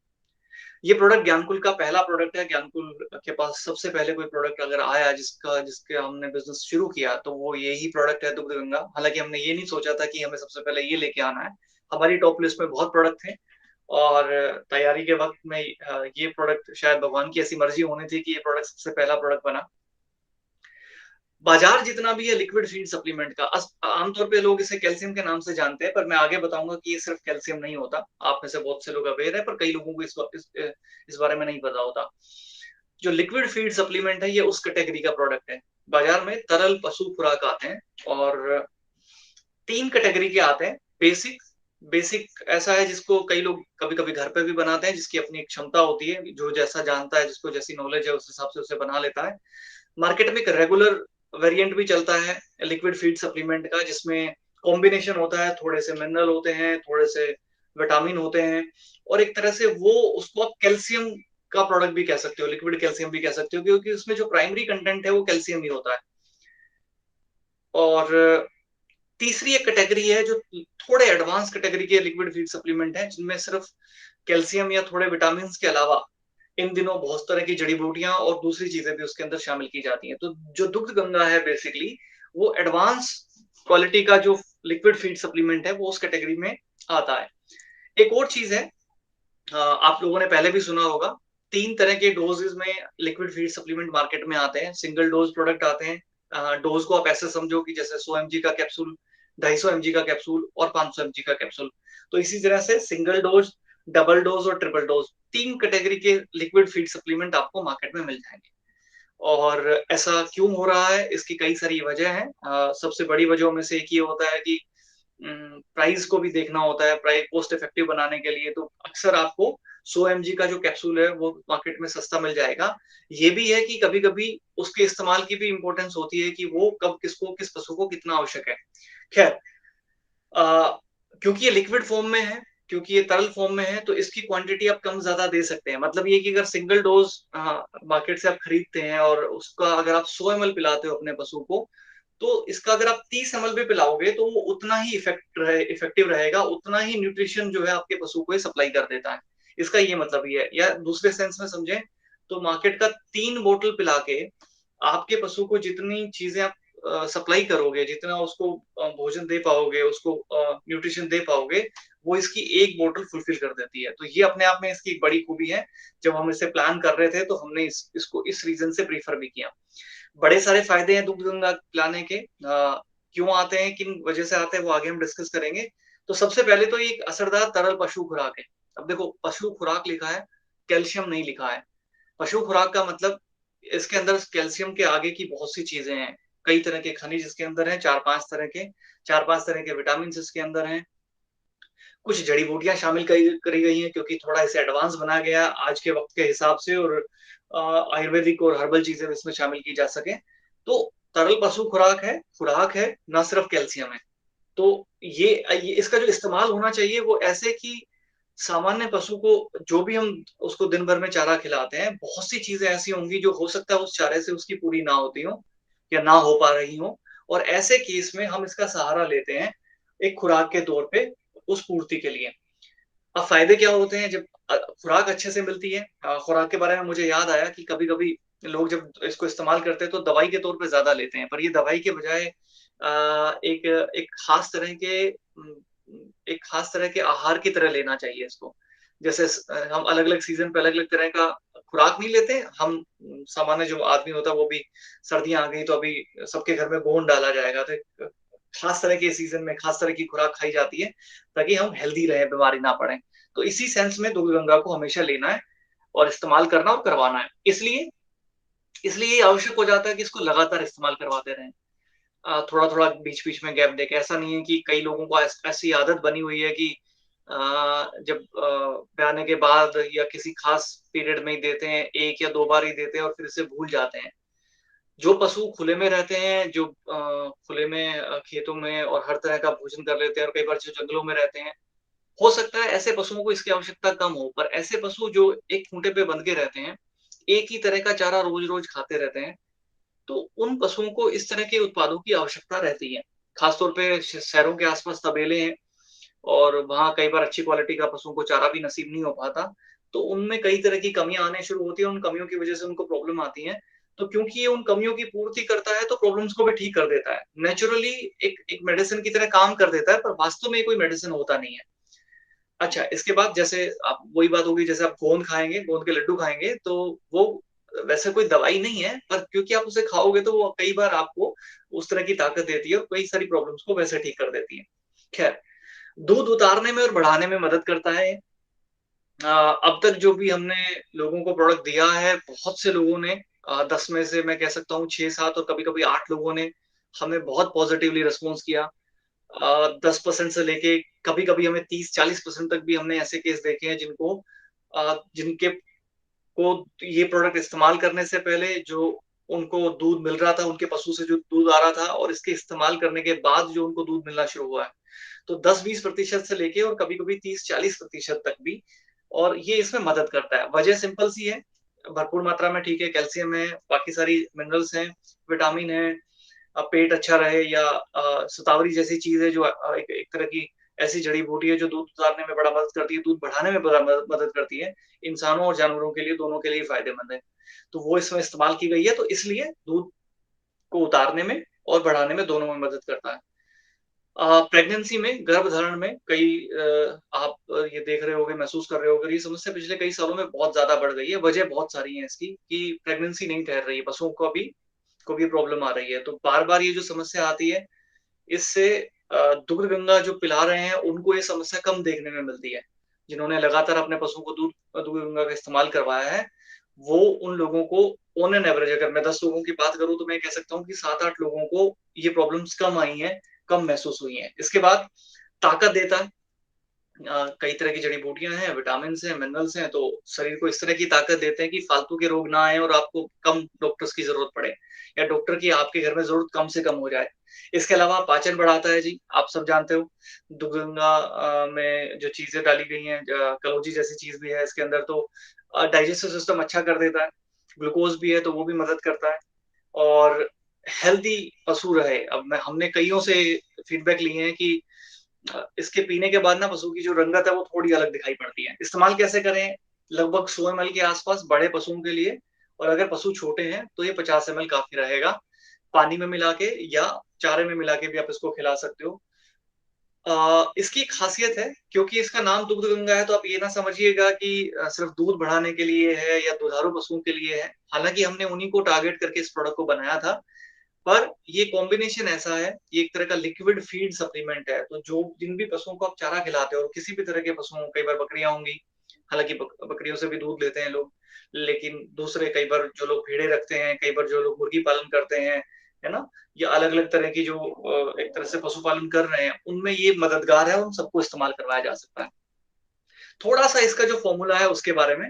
ये प्रोडक्ट ज्ञानकुल का पहला प्रोडक्ट है। ज्ञानकुल के पास सबसे पहले कोई प्रोडक्ट अगर आया जिसके हमने बिज़नेस शुरू किया, तो वो यही प्रोडक्ट है, दूध गंगा। हालाँकि हमने ये नहीं सोचा था कि हमें सबसे पहले ये लेके आना है। हमारी टॉप लिस्ट में बहुत प्रोडक्ट थे, और तैयारी के वक़्त में ये प्रोडक्ट, शायद भगवान की ऐसी मर्ज़ी होनी थी कि ये प्रोडक्ट सबसे पहला प्रोडक्ट बना। बाज़ार जितना भी है लिक्विड फीड सप्लीमेंट का, आमतौर पे लोग इसे कैल्शियम के नाम से जानते हैं, पर मैं आगे बताऊँगा कि ये सिर्फ़ कैल्शियम नहीं होता। आप में से बहुत से लोग अवेयर हैं, पर कई लोगों को इस बारे में नहीं पता होता। जो लिक्विड फीड सप्लीमेंट है, ये उस कैटेगरी का प्रोडक्ट है। बाज़ार में तरल पशु खुराक आते हैं, और 3 कैटेगरी के आते हैं। बेसिक बेसिक ऐसा है जिसको कई लोग कभी-कभी घर पे भी बनाते हैं, जिसकी अपनी एक क्षमता होती है, जो जैसा जानता है, जिसको जैसी नॉलेज है, उस हिसाब से उसे बना लेता है। मार्केट में एक रेगुलर वेरिएंट भी चलता है लिक्विड फीड सप्लीमेंट का, जिसमें कॉम्बिनेशन होता है, थोड़े से मिनरल होते हैं, थोड़े से विटामिन होते हैं, और एक तरह से वो उसको आप कैल्शियम का प्रोडक्ट भी कह सकते हो, लिक्विड कैल्शियम भी कह सकते हो, क्योंकि उसमें जो प्राइमरी कंटेंट है वो कैल्शियम ही होता है। और तीसरी एक कैटेगरी है जो थोड़े एडवांस कैटेगरी के लिक्विड फीड सप्लीमेंट हैं, जिनमें सिर्फ कैल्शियम या थोड़े विटामिन के अलावा इन दिनों बहुत तरह की जड़ी-बूटियाँ और दूसरी चीज़ें भी उसके अंदर शामिल की जाती हैं। तो जो दुग्ध गंगा है बेसिकली, वो एडवांस क्वालिटी का जो लिक्विड फीड सप्लीमेंट है, वो उस कैटेगरी में आता है। एक और चीज़ है, आप लोगों ने पहले भी सुना होगा, 3 तरह के डोज़ेज़ में लिक्विड फीड सप्लीमेंट मार्केट में आते हैं। सिंगल डोज़ प्रोडक्ट आते हैं। डोज़ को आप ऐसे समझो कि जैसे 100 एमजी का कैप्सूल, 250 एमजी का कैप्सूल और 500 एमजी का कैप्सूल। तो इसी तरह से सिंगल डोज़, डबल डोज़ और ट्रिपल डोज़, 3 कैटेगरी के लिक्विड फीड सप्लीमेंट आपको मार्केट में मिल जाएँगे। और ऐसा क्यों हो रहा है? इसकी कई सारी वजह हैं। सबसे बड़ी वजहों में से एक ये होता है कि प्राइस को भी देखना होता है, प्राइस कॉस्ट इफेक्टिव बनाने के लिए, तो अक्सर आपको 100 एमजी का जो कैप्सूल है वो मार्केट में सस्ता मिल जाएगा। ये भी है कि कभी-कभी उसके इस्तेमाल की भी इम्पोर्टेंस होती है कि वो कब किसको, किस पशु को कितना आवश्यक है। खैर, क्योंकि ये लिक्विड फॉर्म में है, क्योंकि ये तरल फॉर्म में है, तो इसकी क्वांटिटी आप कम-ज़्यादा दे सकते हैं। मतलब ये कि अगर सिंगल डोज़ मार्केट से आप खरीदते हैं और उसका अगर आप 100 एमएल पिलाते हो अपने पशु को, तो इसका अगर आप 30 एमएल भी पिलाओगे तो वो उतना ही इफेक्टिव रहेगा, उतना ही न्यूट्रिशन जो है आपके पशु को ये सप्लाई कर देता है। इसका ये मतलब ये है, या दूसरे सेंस में समझें तो मार्केट का 3 बोतल पिला के आपके पशु को जितनी चीज़ें आप सप्लाई करोगे, जितना उसको भोजन दे पाओगे, उसको न्यूट्रिशन दे पाओगे, वो इसकी 1 बोतल फुलफिल कर देती है। तो ये अपने आप में इसकी एक बड़ी खूबी है। जब हम इसे प्लान कर रहे थे तो हमने इसको इस रीज़न से प्रेफ़र भी किया। बड़े सारे फ़ायदे हैं दूध गंगा पिलाने के। क्यों आते हैं, किन वजह से आते हैं, वो आगे हम डिस्कस करेंगे। तो सबसे पहले तो ये एक असरदार तरल पशु खुराक है। अब देखो, पशु खुराक लिखा है, कैल्शियम नहीं लिखा है। पशु खुराक का मतलब इसके अंदर कैल्शियम के आगे की बहुत सी चीज़ें हैं। कई तरह के खनिज इसके अंदर हैं, 4-5 तरह के विटामिन्स इसके अंदर हैं। कुछ जड़ी-बूटियाँ शामिल करी गई हैं, क्योंकि थोड़ा इसे एडवांस बनाया गया आज के वक़्त के हिसाब से, और आयुर्वेदिक और हर्बल चीज़ें भी इसमें शामिल की जा सकें। तो तरल पशु खुराक है, ना सिर्फ़ कैल्शियम है। तो ये इसका जो इस्तेमाल होना चाहिए वो ऐसे कि सामान्य पशु को जो भी हम उसको दिन भर में चारा खिलाते हैं, बहुत सी चीज़ें ऐसी होंगी जो हो सकता है उस चारे से उसकी पूरी ना होती हों या ना हो पा रही हों, और ऐसे केस में हम इसका सहारा लेते हैं एक खुराक के तौर पे उस पूर्ति के लिए। अब फ़ायदे क्या होते हैं जब खुराक अच्छे से मिलती है। खुराक के बारे में मुझे याद आया कि कभी-कभी लोग जब इसको इस्तेमाल करते हैं तो दवाई के तौर पे ज़्यादा लेते हैं, पर ये दवाई के बजाय एक एक ख़ास तरह के एक ख़ास तरह के आहार की तरह लेना चाहिए इसको। जैसे हम अलग-अलग सीज़न पे अलग-अलग तरह का खुराक नहीं लेते, हम सामान्य जो आदमी होता है वो भी, सर्दियाँ आ गई तो अभी सबके घर में गोंद डाला जाएगा, तो एक ख़ास तरह के सीज़न में ख़ास तरह की खुराक खाई जाती है, ताकि हम हेल्दी रहें, बीमारी ना पड़ें। तो इसी सेंस में दूध गंगा को हमेशा लेना है और इस्तेमाल करना और करवाना है। इसलिए इसलिए ये आवश्यक हो जाता है कि इसको लगातार इस्तेमाल करवाते रहें। थोड़ा-थोड़ा बीच-बीच में गैप देके, ऐसा नहीं है कि कई लोगों को ऐसी आदत बनी हुई है कि जब ब्याने के बाद या किसी खास पीरियड में ही देते हैं, 1 या 2 बार ही देते हैं और फिर इसे भूल जाते हैं। जो पशु खुले में रहते हैं, जो खुले में खेतों में और हर तरह का भोजन कर लेते हैं, और कई बार जो जंगलों में रहते हैं, हो सकता है ऐसे पशुओं को इसकी आवश्यकता कम हो, पर ऐसे पशु जो एक खूंटे पे बंध के रहते हैं, एक ही तरह का चारा रोज़-रोज़ खाते रहते हैं, तो उन पशुओं को इस तरह के उत्पादों की आवश्यकता रहती है। खास तौर पे शहरों के आस-पास तबेले हैं और वहाँ कई बार अच्छी क्वालिटी का पशुओं को चारा भी नसीब नहीं हो पाता, तो उनमें कई तरह की कमियाँ आने शुरू होती हैं, उन कमियों की वजह से उनको प्रॉब्लम आती है। तो क्योंकि ये उन कमियों की पूर्ति करता है, तो प्रॉब्लम्स को भी ठीक कर देता है। नेचुरली एक एक मेडिसिन की तरह काम कर देता है, पर वास्तव में ये कोई मेडिसिन होता नहीं है। अच्छा, इसके बाद जैसे आप वही बात होगी, जैसे आप गोंद खाएँगे, गोंद के लड्डू खाएँगे, तो वो वैसे कोई दवाई नहीं है, पर क्योंकि आप उसे खाओगे तो वो कई बार आपको उस तरह की ताकत देती है और कई सारी प्रॉब्लम्स को वैसे ठीक कर देती है। खैर, दूध उतारने में और बढ़ाने में मदद करता है। अब तक जो भी हमने लोगों को प्रोडक्ट दिया है, बहुत से लोगों ने 10 में से मैं कह सकता हूँ 6-7 और कभी-कभी 8 लोगों ने हमें बहुत पॉज़िटिवली रिस्पॉन्स किया। 10% से लेके कभी-कभी हमें 30-40% तक भी हमने ऐसे केस देखे हैं जिनके को ये प्रोडक्ट इस्तेमाल करने से पहले जो उनको दूध मिल रहा था, उनके पशु से जो दूध आ रहा था, और इसके इस्तेमाल करने के बाद जो उनको दूध मिलना शुरू हुआ है। तो 10-20% से लेके और कभी-कभी 30-40% तक भी, और ये इसमें मदद करता है। वजह सिंपल सी है, भरपूर मात्रा में ठीक है, कैल्शियम है, बाकी सारी मिनरल्स हैं, विटामिन है, पेट अच्छा रहे, या शतावरी जैसी चीज़ है जो एक एक तरह की ऐसी जड़ी-बूटी है जो दूध उतारने में बड़ा मदद करती है, दूध बढ़ाने में बड़ा मदद करती है। इंसानों और जानवरों के लिए, दोनों के लिए फ़ायदेमंद है। तो वो इसमें इस्तेमाल की गई है, तो इसलिए दूध को उतारने में और बढ़ाने में, दोनों में मदद करता है। प्रेगनेंसी में, गर्भधारण में कई आप ये देख रहे होंगे, महसूस कर रहे होंगे, ये समस्या पिछले कई सालों में बहुत ज़्यादा बढ़ गई है। वजह बहुत सारी है इसकी कि प्रेगनेंसी नहीं ठहर रही है, पशुओं को भी प्रॉब्लम आ रही है। तो बार-बार ये जो समस्या आती है, इससे दूध गंगा जो पिला रहे हैं, उनको ये समस्या कम देखने में मिलती है। जिन्होंने लगातार अपने पशुओं को दूध गंगा का इस्तेमाल करवाया है, वो उन लोगों को ऑन एन एवरेज, अगर मैं 10 लोगों की बात करूँ तो मैं कह सकता हूँ कि 7-8 लोगों को ये प्रॉब्लम्स कम आई हैं, कम महसूस हुई हैं। इसके बाद ताकत देता है। कई तरह की जड़ी बूटियाँ हैं, विटामिन्स हैं, मिनरल्स हैं, तो शरीर को इस तरह की ताकत देते हैं कि फालतू के रोग ना आएँ और आपको कम डॉक्टर्स की ज़रूरत पड़े या डॉक्टर की आपके घर में ज़रूरत कम से कम हो जाए। इसके अलावा पाचन बढ़ाता है जी, आप सब जानते हो। दुगंगा में जो चीज़ें डाली गई हैं, कलौंजी जैसी चीज़ भी है इसके अंदर, तो डाइजेस्टिव सिस्टम अच्छा कर देता है। ग्लूकोज़ भी है तो वो भी मदद करता है और हेल्दी पशु रहे। अब मैं हमने कइयों से फीडबैक लिए हैं कि इसके पीने के बाद ना पशु की जो रंगत है वो थोड़ी अलग दिखाई पड़ती है। इस्तेमाल कैसे करें? लगभग 100 एमएल के आसपास बड़े पशुओं के लिए, और अगर पशु छोटे हैं तो ये 50 एमएल काफ़ी रहेगा। पानी में मिला के या चारे में मिला के भी आप इसको खिला सकते हो। इसकी एक ख़ासियत है, क्योंकि इसका नाम दुग्ध गंगा है तो आप ये ना समझिएगा कि सिर्फ़ दूध बढ़ाने के लिए है या दुधारू पशुओं के लिए है। हालाँकि हमने उन्हीं को टारगेट करके इस प्रोडक्ट को बनाया था। पर ये कॉम्बिनेशन ऐसा है, ये एक तरह का लिक्विड फीड सप्लीमेंट है, तो जो जिन भी पशुओं को आप चारा खिलाते हो और किसी भी तरह के पशुओं, कई बार बकरियाँ होंगी, हालाँकि बकरियों से भी दूध लेते हैं लोग, लेकिन दूसरे कई बार जो लोग भेड़ें रखते हैं, कई बार जो लोग मुर्गी पालन करते हैं, है ना? या अलग-अलग तरह की जो एक तरह से पशुपालन कर रहे हैं, उनमें ये मददगार है, उन सबको इस्तेमाल करवाया जा सकता है। थोड़ा-सा इसका जो फ़ॉर्मूला है उसके बारे में,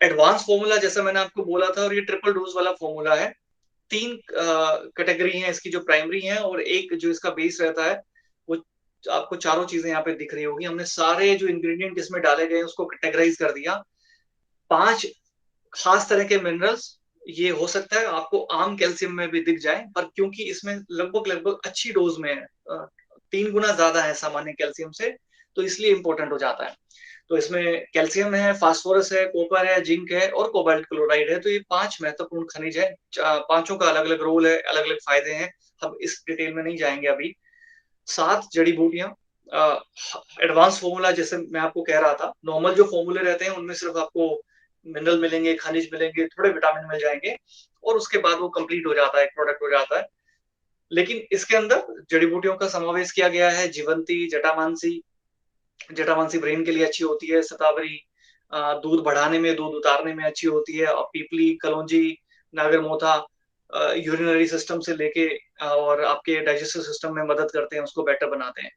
एडवांस फ़ॉर्मूला जैसा मैंने आपको बोला था, और ये ट्रिपल डोज़ वाला फ़ॉर्मूला है। 3 कैटेगरी हैं इसकी जो प्राइमरी है, और एक जो इसका बेस रहता है, वो आपको चारों चीज़ें यहाँ पे दिख रही होंगी। हमने सारे जो इंग्रीडिएंट इसमें डाले गए हैं उसको कैटेगराइज़ कर दिया। 5 खास तरह के मिनरल्स, ये हो सकता है आपको आम कैल्शियम में भी दिख जाएँ, पर क्योंकि इसमें लगभग-लगभग अच्छी डोज़ में है, 3 गुना ज़्यादा है सामान्य कैल्शियम से, तो इसलिए इम्पोर्टेंट हो जाता है। तो इसमें कैल्शियम है, फास्फोरस है, कॉपर है, जिंक है और कोबाल्ट क्लोराइड है। तो ये 5 महत्वपूर्ण खनिज हैं। पाँचों का अलग-अलग रोल है, अलग-अलग फ़ायदे हैं। हम इस डिटेल में नहीं जाएँगे अभी। 7 जड़ी-बूटियाँ, अ, एडवांस फ़ॉर्मूला जैसे मैं आपको कह रहा था, नॉर्मल जो फ़ॉर्मूले रहते हैं उनमें सिर्फ़ आपको मिनरल मिलेंगे, खनिज मिलेंगे, थोड़े विटामिन मिल जाएँगे और उसके बाद वो कंप्लीट हो जाता है, एक प्रोडक्ट हो जाता है। लेकिन इसके अंदर जड़ी-बूटियों का समावेश किया गया है, जीवंती, जटामांसी। जटामांसी ब्रेन के लिए अच्छी होती है, शतावरी दूध बढ़ाने में, दूध उतारने में अच्छी होती है, और पीपली, कलौंजी, नागरमोथा यूरिनरी सिस्टम से लेके और आपके डाइजेस्टिव सिस्टम में मदद करते हैं, उसको बेटर बनाते हैं।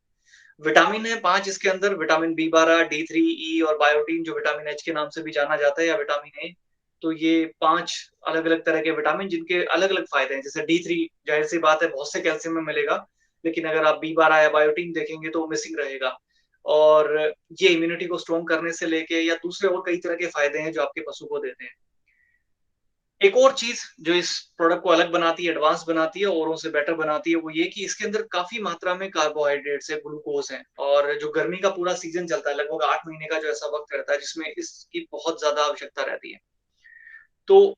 विटामिन है 5 इसके अंदर, विटामिन बी12, डी3, ई और बायोटीन, जो विटामिन एच के नाम से भी जाना जाता है, या विटामिन ए। तो ये 5 अलग-अलग तरह के विटामिन जिनके अलग-अलग फ़ायदे हैं। जैसे डी3, ज़ाहिर-सी बात है बहुत से कैल्शियम में मिलेगा, लेकिन अगर आप बी12 या बायोटीन देखेंगे तो वो मिसिंग रहेगा। और ये इम्यूनिटी को स्ट्रॉन्ग करने से लेके या दूसरे और कई तरह के फ़ायदे हैं जो आपके पशु को देते हैं। एक और चीज़ जो इस प्रोडक्ट को अलग बनाती है, एडवांस बनाती है, औरों से बेटर बनाती है, वो ये कि इसके अंदर काफ़ी मात्रा में कार्बोहाइड्रेट्स है, ग्लूकोज़ है, और जो गर्मी का पूरा सीज़न चलता है, लगभग 8 महीने का जो ऐसा वक़्त रहता है, जिसमें इसकी बहुत ज़्यादा आवश्यकता रहती है। तो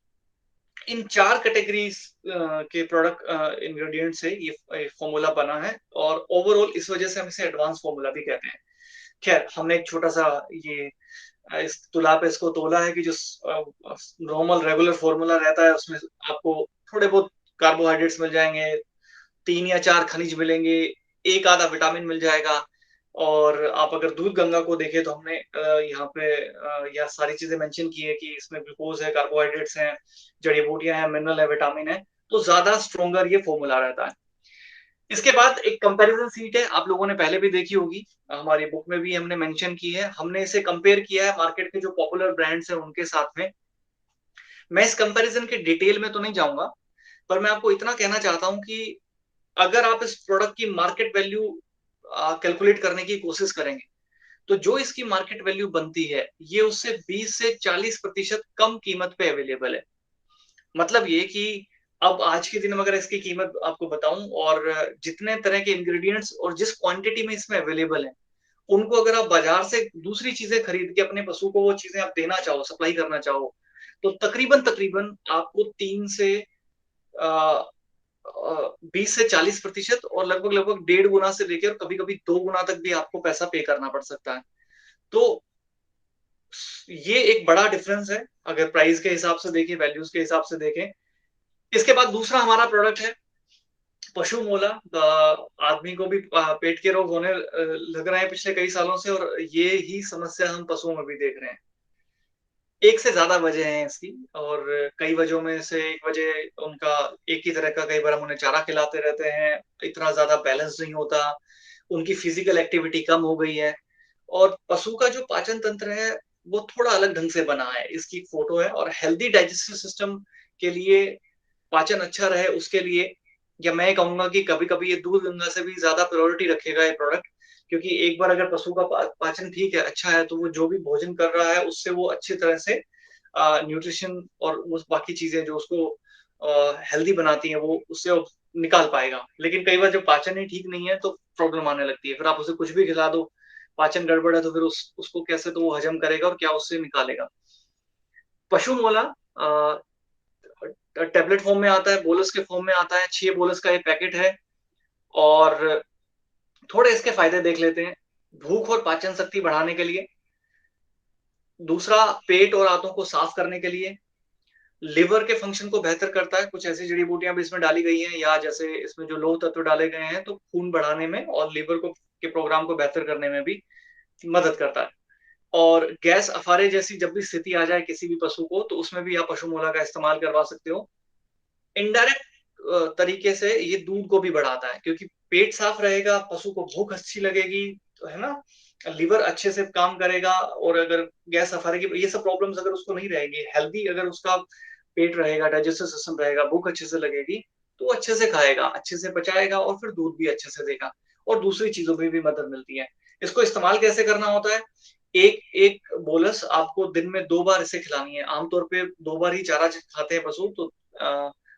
इन 4 कैटेगरीज़ के प्रोडक्ट इंग्रीडिएंट से ये फ़ॉर्मूला बना है, और ओवरऑल इस वज़ह से हम इसे एडवांस फ़ॉर्मूला भी कहते हैं। ख़ैर, हमने एक छोटा-सा ये इस तुला पे इसको तोला है कि जो नॉर्मल रेगुलर फ़ॉर्मूला रहता है उसमें आपको थोड़े बहुत कार्बोहाइड्रेट्स मिल जाएँगे, 3 या 4 खनिज मिलेंगे, एक आधा विटामिन मिल जाएगा, और आप अगर दूध गंगा को देखें तो हमने यहाँ पे यह सारी चीज़ें मेंशन की है कि इसमें ग्लूकोज़ है, कार्बोहाइड्रेट्स हैं, जड़ी-बूटियाँ हैं, मिनरल है, विटामिन है, तो ज़्यादा स्ट्रॉन्गर ये फ़ॉर्मूला रहता है। इसके बाद एक कंपैरिज़न शीट है, आप लोगों ने पहले भी देखी होगी, हमारी बुक में भी हमने मेंशन की है। हमने इसे कंपेयर किया है मार्केट के जो पॉपुलर ब्रांड्स हैं उनके साथ में। मैं इस कंपैरिज़न के डिटेल में तो नहीं जाऊँगा, पर मैं आपको इतना कहना चाहता हूँ कि अगर आप इस प्रोडक्ट की मार्केट वैल्यू कैलकुलेट करने की कोशिश करेंगे, तो जो इसकी मार्केट वैल्यू बनती है, ये उससे 20 से 40% कम कीमत पे अवेलेबल है। मतलब ये कि अब आज के दिन में अगर इसकी कीमत आपको बताऊँ, और जितने तरह के इंग्रीडिएंट्स और जिस क्वांटिटी में इसमें अवेलेबल है, उनको अगर आप बाज़ार से दूसरी चीज़ें खरीद के अपने पशु को वो चीज़ें आप देना चाहो, सप्लाई करना चाहो, तो तकरीबन-तकरीबन आपको 3 से 20 से 40% और लगभग-लगभग डेढ़ गुना से लेके और कभी-कभी 2 गुना तक भी आपको पैसा पे करना पड़ सकता है। तो ये एक बड़ा डिफरेंस है, अगर प्राइस के हिसाब से देखें, वैल्यूज़ के हिसाब से देखें। इसके बाद दूसरा हमारा प्रोडक्ट है पशु मोला। आदमी को भी पेट के रोग होने लग रहे हैं पिछले कई सालों से, और ये ही समस्या हम पशुओं में भी देख रहे हैं। एक से ज्यादा वजह हैं इसकी, और कई वजहों में से एक वजह उनका एक ही तरह का, कई बार हम उन्हें चारा खिलाते रहते हैं, इतना ज्यादा बैलेंस नहीं होता, उनकी फिजिकल एक्टिविटी कम हो गई है, और पशु का जो पाचन तंत्र है वो थोड़ा अलग ढंग से बना है। इसकी एक फोटो है, और हेल्दी डाइजेस्टिव सिस्टम के लिए, पाचन अच्छा रहे उसके लिए, या मैं कहूंगा कि कभी कभी ये दूध गंगा से भी ज्यादा प्रायोरिटी रखेगा ये प्रोडक्ट, क्योंकि एक बार अगर पशु का पाचन ठीक है, अच्छा है, तो वो जो भी भोजन कर रहा है उससे वो अच्छी तरह से न्यूट्रिशन और उस बाकी चीजें जो उसको हेल्दी बनाती हैं वो उससे वो निकाल पाएगा। लेकिन कई बार जब पाचन ही ठीक नहीं है तो प्रॉब्लम आने लगती है, फिर आप उसे कुछ भी खिला दो, पाचन गड़बड़ है, तो फिर उसको कैसे तो वो हजम करेगा और क्या उससे निकालेगा। पशु मोला टेबलेट फॉर्म में आता है, बोलस के फॉर्म में आता है, 6 बोलस का ये पैकेट है। और थोड़े इसके फायदे देख लेते हैं। भूख और पाचन शक्ति बढ़ाने के लिए, दूसरा पेट और आंतों को साफ करने के लिए, लिवर के फंक्शन को बेहतर करता है, कुछ ऐसी जड़ी बूटियां भी इसमें डाली गई हैं, या जैसे इसमें जो लौह तत्व डाले गए हैं तो खून बढ़ाने में और लिवर को के प्रोग्राम को बेहतर करने में भी मदद करता है। और गैस अफारे जैसी जब भी स्थिति आ जाए किसी भी पशु को, तो उसमें भी आप पशु मोला का इस्तेमाल करवा सकते हो। इनडायरेक्ट तरीके से ये दूध को भी बढ़ाता है, क्योंकि पेट साफ रहेगा, पशु को भूख अच्छी लगेगी, तो है ना, लिवर अच्छे से काम करेगा, और अगर गैस सफारी की ये सब प्रॉब्लम्स अगर उसको नहीं रहेगी, हेल्दी अगर उसका पेट रहेगा, डाइजेस्टिव सिस्टम रहेगा, भूख अच्छे से लगेगी, तो अच्छे से खाएगा, अच्छे से पचाएगा, और फिर दूध भी अच्छे से देगा, और दूसरी चीजों में भी मदद मिलती है। इसको इस्तेमाल कैसे करना होता है? एक एक बोलस आपको दिन में 2 बार इसे खिलानी है। आमतौर पे 2 बार ही चारा खाते हैं पशु, तो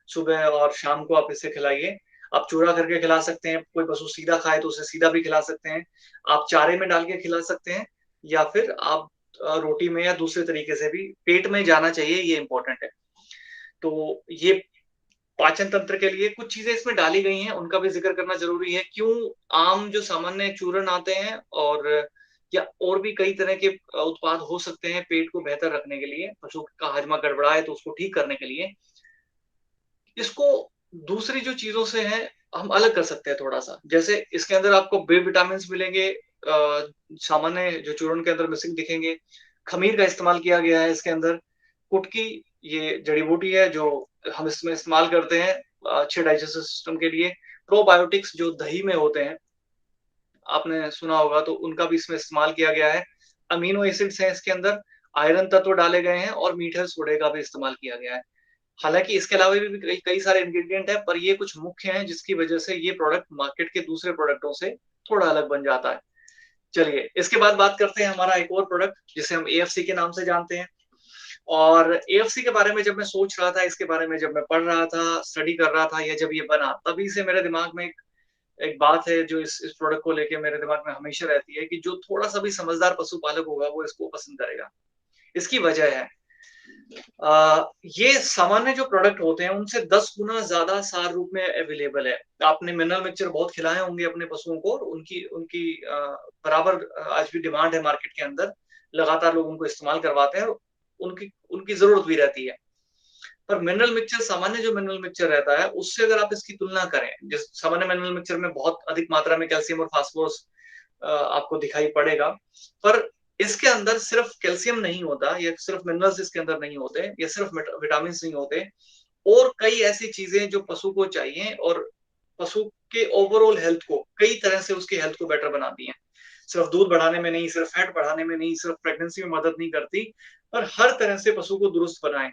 सुबह और शाम को आप इसे खिलाइए। आप चूरा करके खिला सकते हैं, कोई पशु सीधा खाए तो उसे सीधा भी खिला सकते हैं, आप चारे में डाल के खिला सकते हैं, या फिर आप रोटी में या दूसरे तरीके से भी, पेट में जाना चाहिए, ये इंपॉर्टेंट है। तो ये पाचन तंत्र के लिए कुछ चीजें इसमें डाली गई हैं, उनका भी जिक्र करना जरूरी है। क्यों? आम जो सामान्य चूर्ण आते हैं, और या और भी कई तरह के उत्पाद हो सकते हैं पेट को बेहतर रखने के लिए, पशु का हाजमा गड़बड़ा है तो उसको ठीक करने के लिए, इसको दूसरी जो चीजों से है हम अलग कर सकते हैं थोड़ा सा। जैसे इसके अंदर आपको बी विटामिन मिलेंगे, सामान्य जो चूर्ण के अंदर मिसिंग दिखेंगे। खमीर का इस्तेमाल किया गया है इसके अंदर। कुटकी, ये जड़ी बूटी है जो हम इसमें इस्तेमाल करते हैं अच्छे डाइजेस्टिव सिस्टम के लिए। प्रोबायोटिक्स जो दही में होते हैं, आपने सुना होगा, तो उनका भी इसमें इस्तेमाल किया गया है। अमीनो एसिड्स हैं इसके अंदर, आयरन तत्व डाले गए हैं, और मीठे सोडे का भी इस्तेमाल किया गया है। हालांकि इसके अलावा भी कई सारे इंग्रेडिएंट हैं, पर ये कुछ मुख्य हैं जिसकी वजह से ये प्रोडक्ट मार्केट के दूसरे प्रोडक्टों से थोड़ा अलग बन जाता है। चलिए, इसके बाद बात करते हैं हमारा एक और प्रोडक्ट जिसे हम एएफसी के नाम से जानते हैं। और एएफसी के बारे में जब मैं सोच रहा था, इसके बारे में जब मैं पढ़ रहा था, स्टडी कर रहा था, या जब ये बना, तभी से मेरे दिमाग में एक बात है जो इस प्रोडक्ट को लेके मेरे दिमाग में हमेशा रहती है, कि जो थोड़ा सा भी समझदार पशुपालक होगा वो इसको पसंद करेगा। इसकी वजह है, ये सामान्य जो प्रोडक्ट होते हैं उनसे 10 गुना ज्यादा सार रूप में अवेलेबल है। आपने मिनरल मिक्सचर बहुत खिलाए होंगे अपने पशुओं को, और उनकी उनकी बराबर आज भी डिमांड है मार्केट के अंदर, लगातार लोग उनको इस्तेमाल करवाते हैं, उनकी उनकी जरूरत भी रहती है। पर मिनरल मिक्सचर, सामान्य जो मिनरल मिक्सचर रहता है उससे अगर आप इसकी तुलना करें, जिस सामान्य मिनरल मिक्सचर में बहुत अधिक मात्रा में कैल्शियम और फास्फोरस आपको दिखाई पड़ेगा, पर इसके अंदर सिर्फ कैल्शियम नहीं होता, या सिर्फ मिनरल्स इसके अंदर नहीं होते, या सिर्फ विटामिन नहीं होते, और कई ऐसी चीजें जो पशु को चाहिए, और पशु के ओवरऑल हेल्थ को कई तरह से, उसकी हेल्थ को बेटर बनाती हैं। सिर्फ दूध बढ़ाने में नहीं, सिर्फ फैट बढ़ाने में नहीं, सिर्फ प्रेगनेंसी में मदद नहीं करती, पर हर तरह से पशु को दुरुस्त बनाए।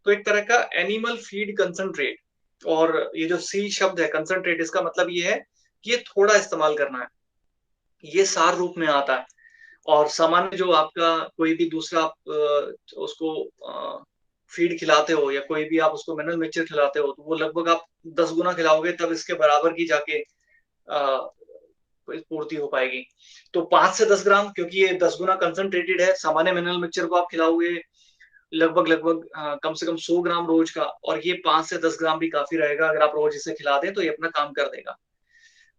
तो एक तरह का एनिमल फीड कंसंट्रेट, और ये जो सी शब्द है कंसंट्रेट, इसका मतलब ये है कि ये थोड़ा इस्तेमाल करना है, ये सार रूप में आता है। और सामान्य जो आपका कोई भी दूसरा आप उसको फीड खिलाते हो, या कोई भी आप उसको मिनरल मिक्सचर खिलाते हो, तो वो लगभग आप 10 गुना खिलाओगे तब इसके बराबर की जाके पूर्ति हो पाएगी। तो 5 से 10 ग्राम, क्योंकि ये 10 गुना कंसंट्रेटेड है, सामान्य मिनरल मिक्सचर को आप खिलाओगे लगभग लगभग कम से कम 100 ग्राम रोज का, और ये 5 से 10 ग्राम भी काफी रहेगा। अगर आप रोज इसे खिला दें तो ये अपना काम कर देगा।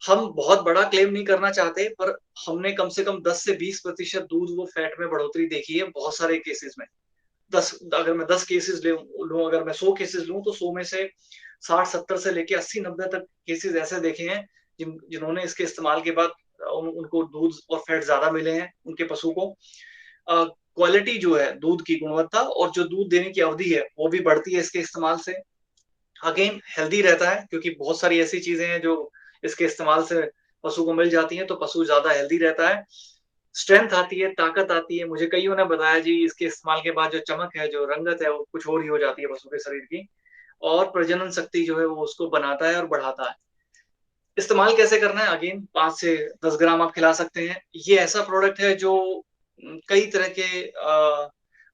हम बहुत बड़ा क्लेम नहीं करना चाहते, पर हमने कम से कम 10 से 20% दूध वो फैट में बढ़ोतरी देखी है बहुत सारे केसेस में। 10, अगर मैं 10 केसेस लूं, अगर मैं 100 केसेस लूं, तो 100 में से 60-70 से लेके 80-90 तक केसेस ऐसे देखे हैं जिन्होंने इसके इस्तेमाल के बाद उनको दूध और फैट ज्यादा मिले हैं उनके पशु को। क्वालिटी जो है दूध की गुणवत्ता और जो दूध देने की अवधि है वो भी बढ़ती है इसके इस्तेमाल से। अगेन हेल्दी रहता है क्योंकि बहुत सारी ऐसी चीजें हैं जो इसके इस्तेमाल से पशु को मिल जाती हैं, तो पशु ज्यादा हेल्दी रहता है। स्ट्रेंथ आती है, ताकत आती है। मुझे कईयों ने बताया जी इसके इस्तेमाल के बाद जो चमक है, जो रंगत है, वो कुछ और ही हो जाती है पशु के शरीर की। और प्रजनन शक्ति जो है वो उसको बनाता है और बढ़ाता है। इस्तेमाल कैसे करना है? अगेन 5 से 10 ग्राम आप खिला सकते हैं। ये ऐसा प्रोडक्ट है जो कई तरह के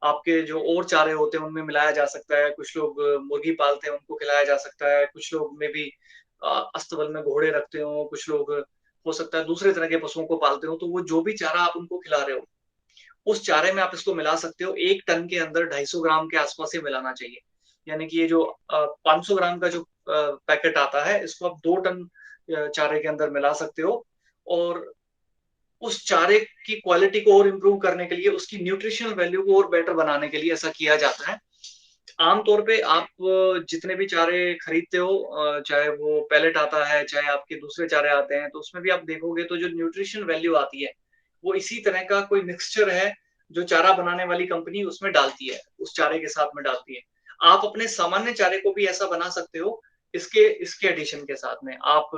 आपके जो और चारे होते हैं उनमें मिलाया जा सकता है। कुछ लोग मुर्गी पालते हैं, उनको खिलाया जा सकता है। कुछ लोग में भी अस्तबल में घोड़े रखते हो, कुछ लोग हो सकता है दूसरे तरह के पशुओं को पालते हो, तो वो जो भी चारा आप उनको खिला रहे हो, उस चारे में आप इसको मिला सकते हो। 1 टन के अंदर 250 ग्राम के आसपास ही मिलाना चाहिए। यानी कि ये जो 500 ग्राम का जो पैकेट आता है, इसको आप 2 टन चारे के अंदर मिला सकते हो। और उस चारे की क्वालिटी को और इम्प्रूव करने के लिए, उसकी न्यूट्रिशनल वैल्यू को और बेटर बनाने के लिए ऐसा किया जाता है। आमतौर पे आप जितने भी चारे खरीदते हो, चाहे वो पैलेट आता है, चाहे आपके दूसरे चारे आते हैं, तो उसमें भी आप देखोगे तो जो न्यूट्रिशन वैल्यू आती है, वो इसी तरह का कोई मिक्सचर है जो चारा बनाने वाली कंपनी उसमें डालती है, उस चारे के साथ में डालती है। आप अपने सामान्य चारे को भी ऐसा बना सकते हो, इसके इसके एडिशन के साथ में। आप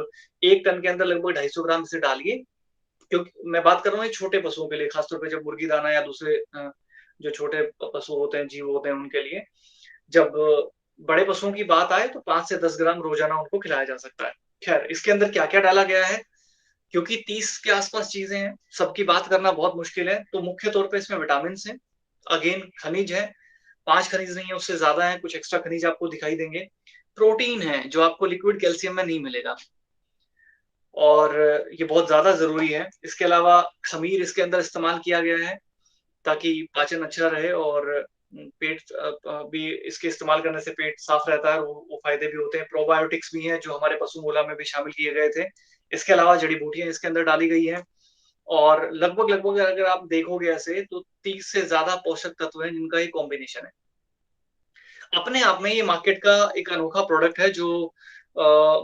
1 टन के अंदर लगभग 250 ग्राम इसे डालिए, क्योंकि मैं बात कर रहा हूँ ये छोटे पशुओं के लिए, खासतौर पे जब मुर्गी दाना या दूसरे जो छोटे पशु होते हैं, जीव होते हैं, उनके लिए। जब बड़े पशुओं की बात आए तो 5 से 10 ग्राम रोजाना उनको खिलाया जा सकता है। खैर, इसके अंदर क्या-क्या डाला गया है, क्योंकि 30 के आसपास चीजें हैं, सबकी बात करना बहुत मुश्किल है, तो मुख्य तौर पे इसमें विटामिन्स हैं, अगेन खनिज है, 5 खनिज नहीं है, उससे ज्यादा है, कुछ एक्स्ट्रा खनिज आपको दिखाई देंगे। प्रोटीन है, जो आपको लिक्विड कैल्शियम में नहीं मिलेगा, और ये बहुत ज्यादा जरूरी है। इसके अलावा खमीर इसके अंदर इस्तेमाल किया गया है, ताकि पाचन अच्छा रहे, और पेट भी इसके इस्तेमाल करने से पेट साफ रहता है, वो फायदे भी होते हैं। प्रोबायोटिक्स भी हैं जो हमारे पशु मूला में भी शामिल किए गए थे। इसके अलावा जड़ी बूटियां इसके अंदर डाली गई हैं, और लगभग लगभग अगर आप देखोगे ऐसे तो 30 से ज्यादा पोषक तत्व हैं जिनका ये कॉम्बिनेशन है। अपने आप में ये मार्केट का एक अनोखा प्रोडक्ट है जो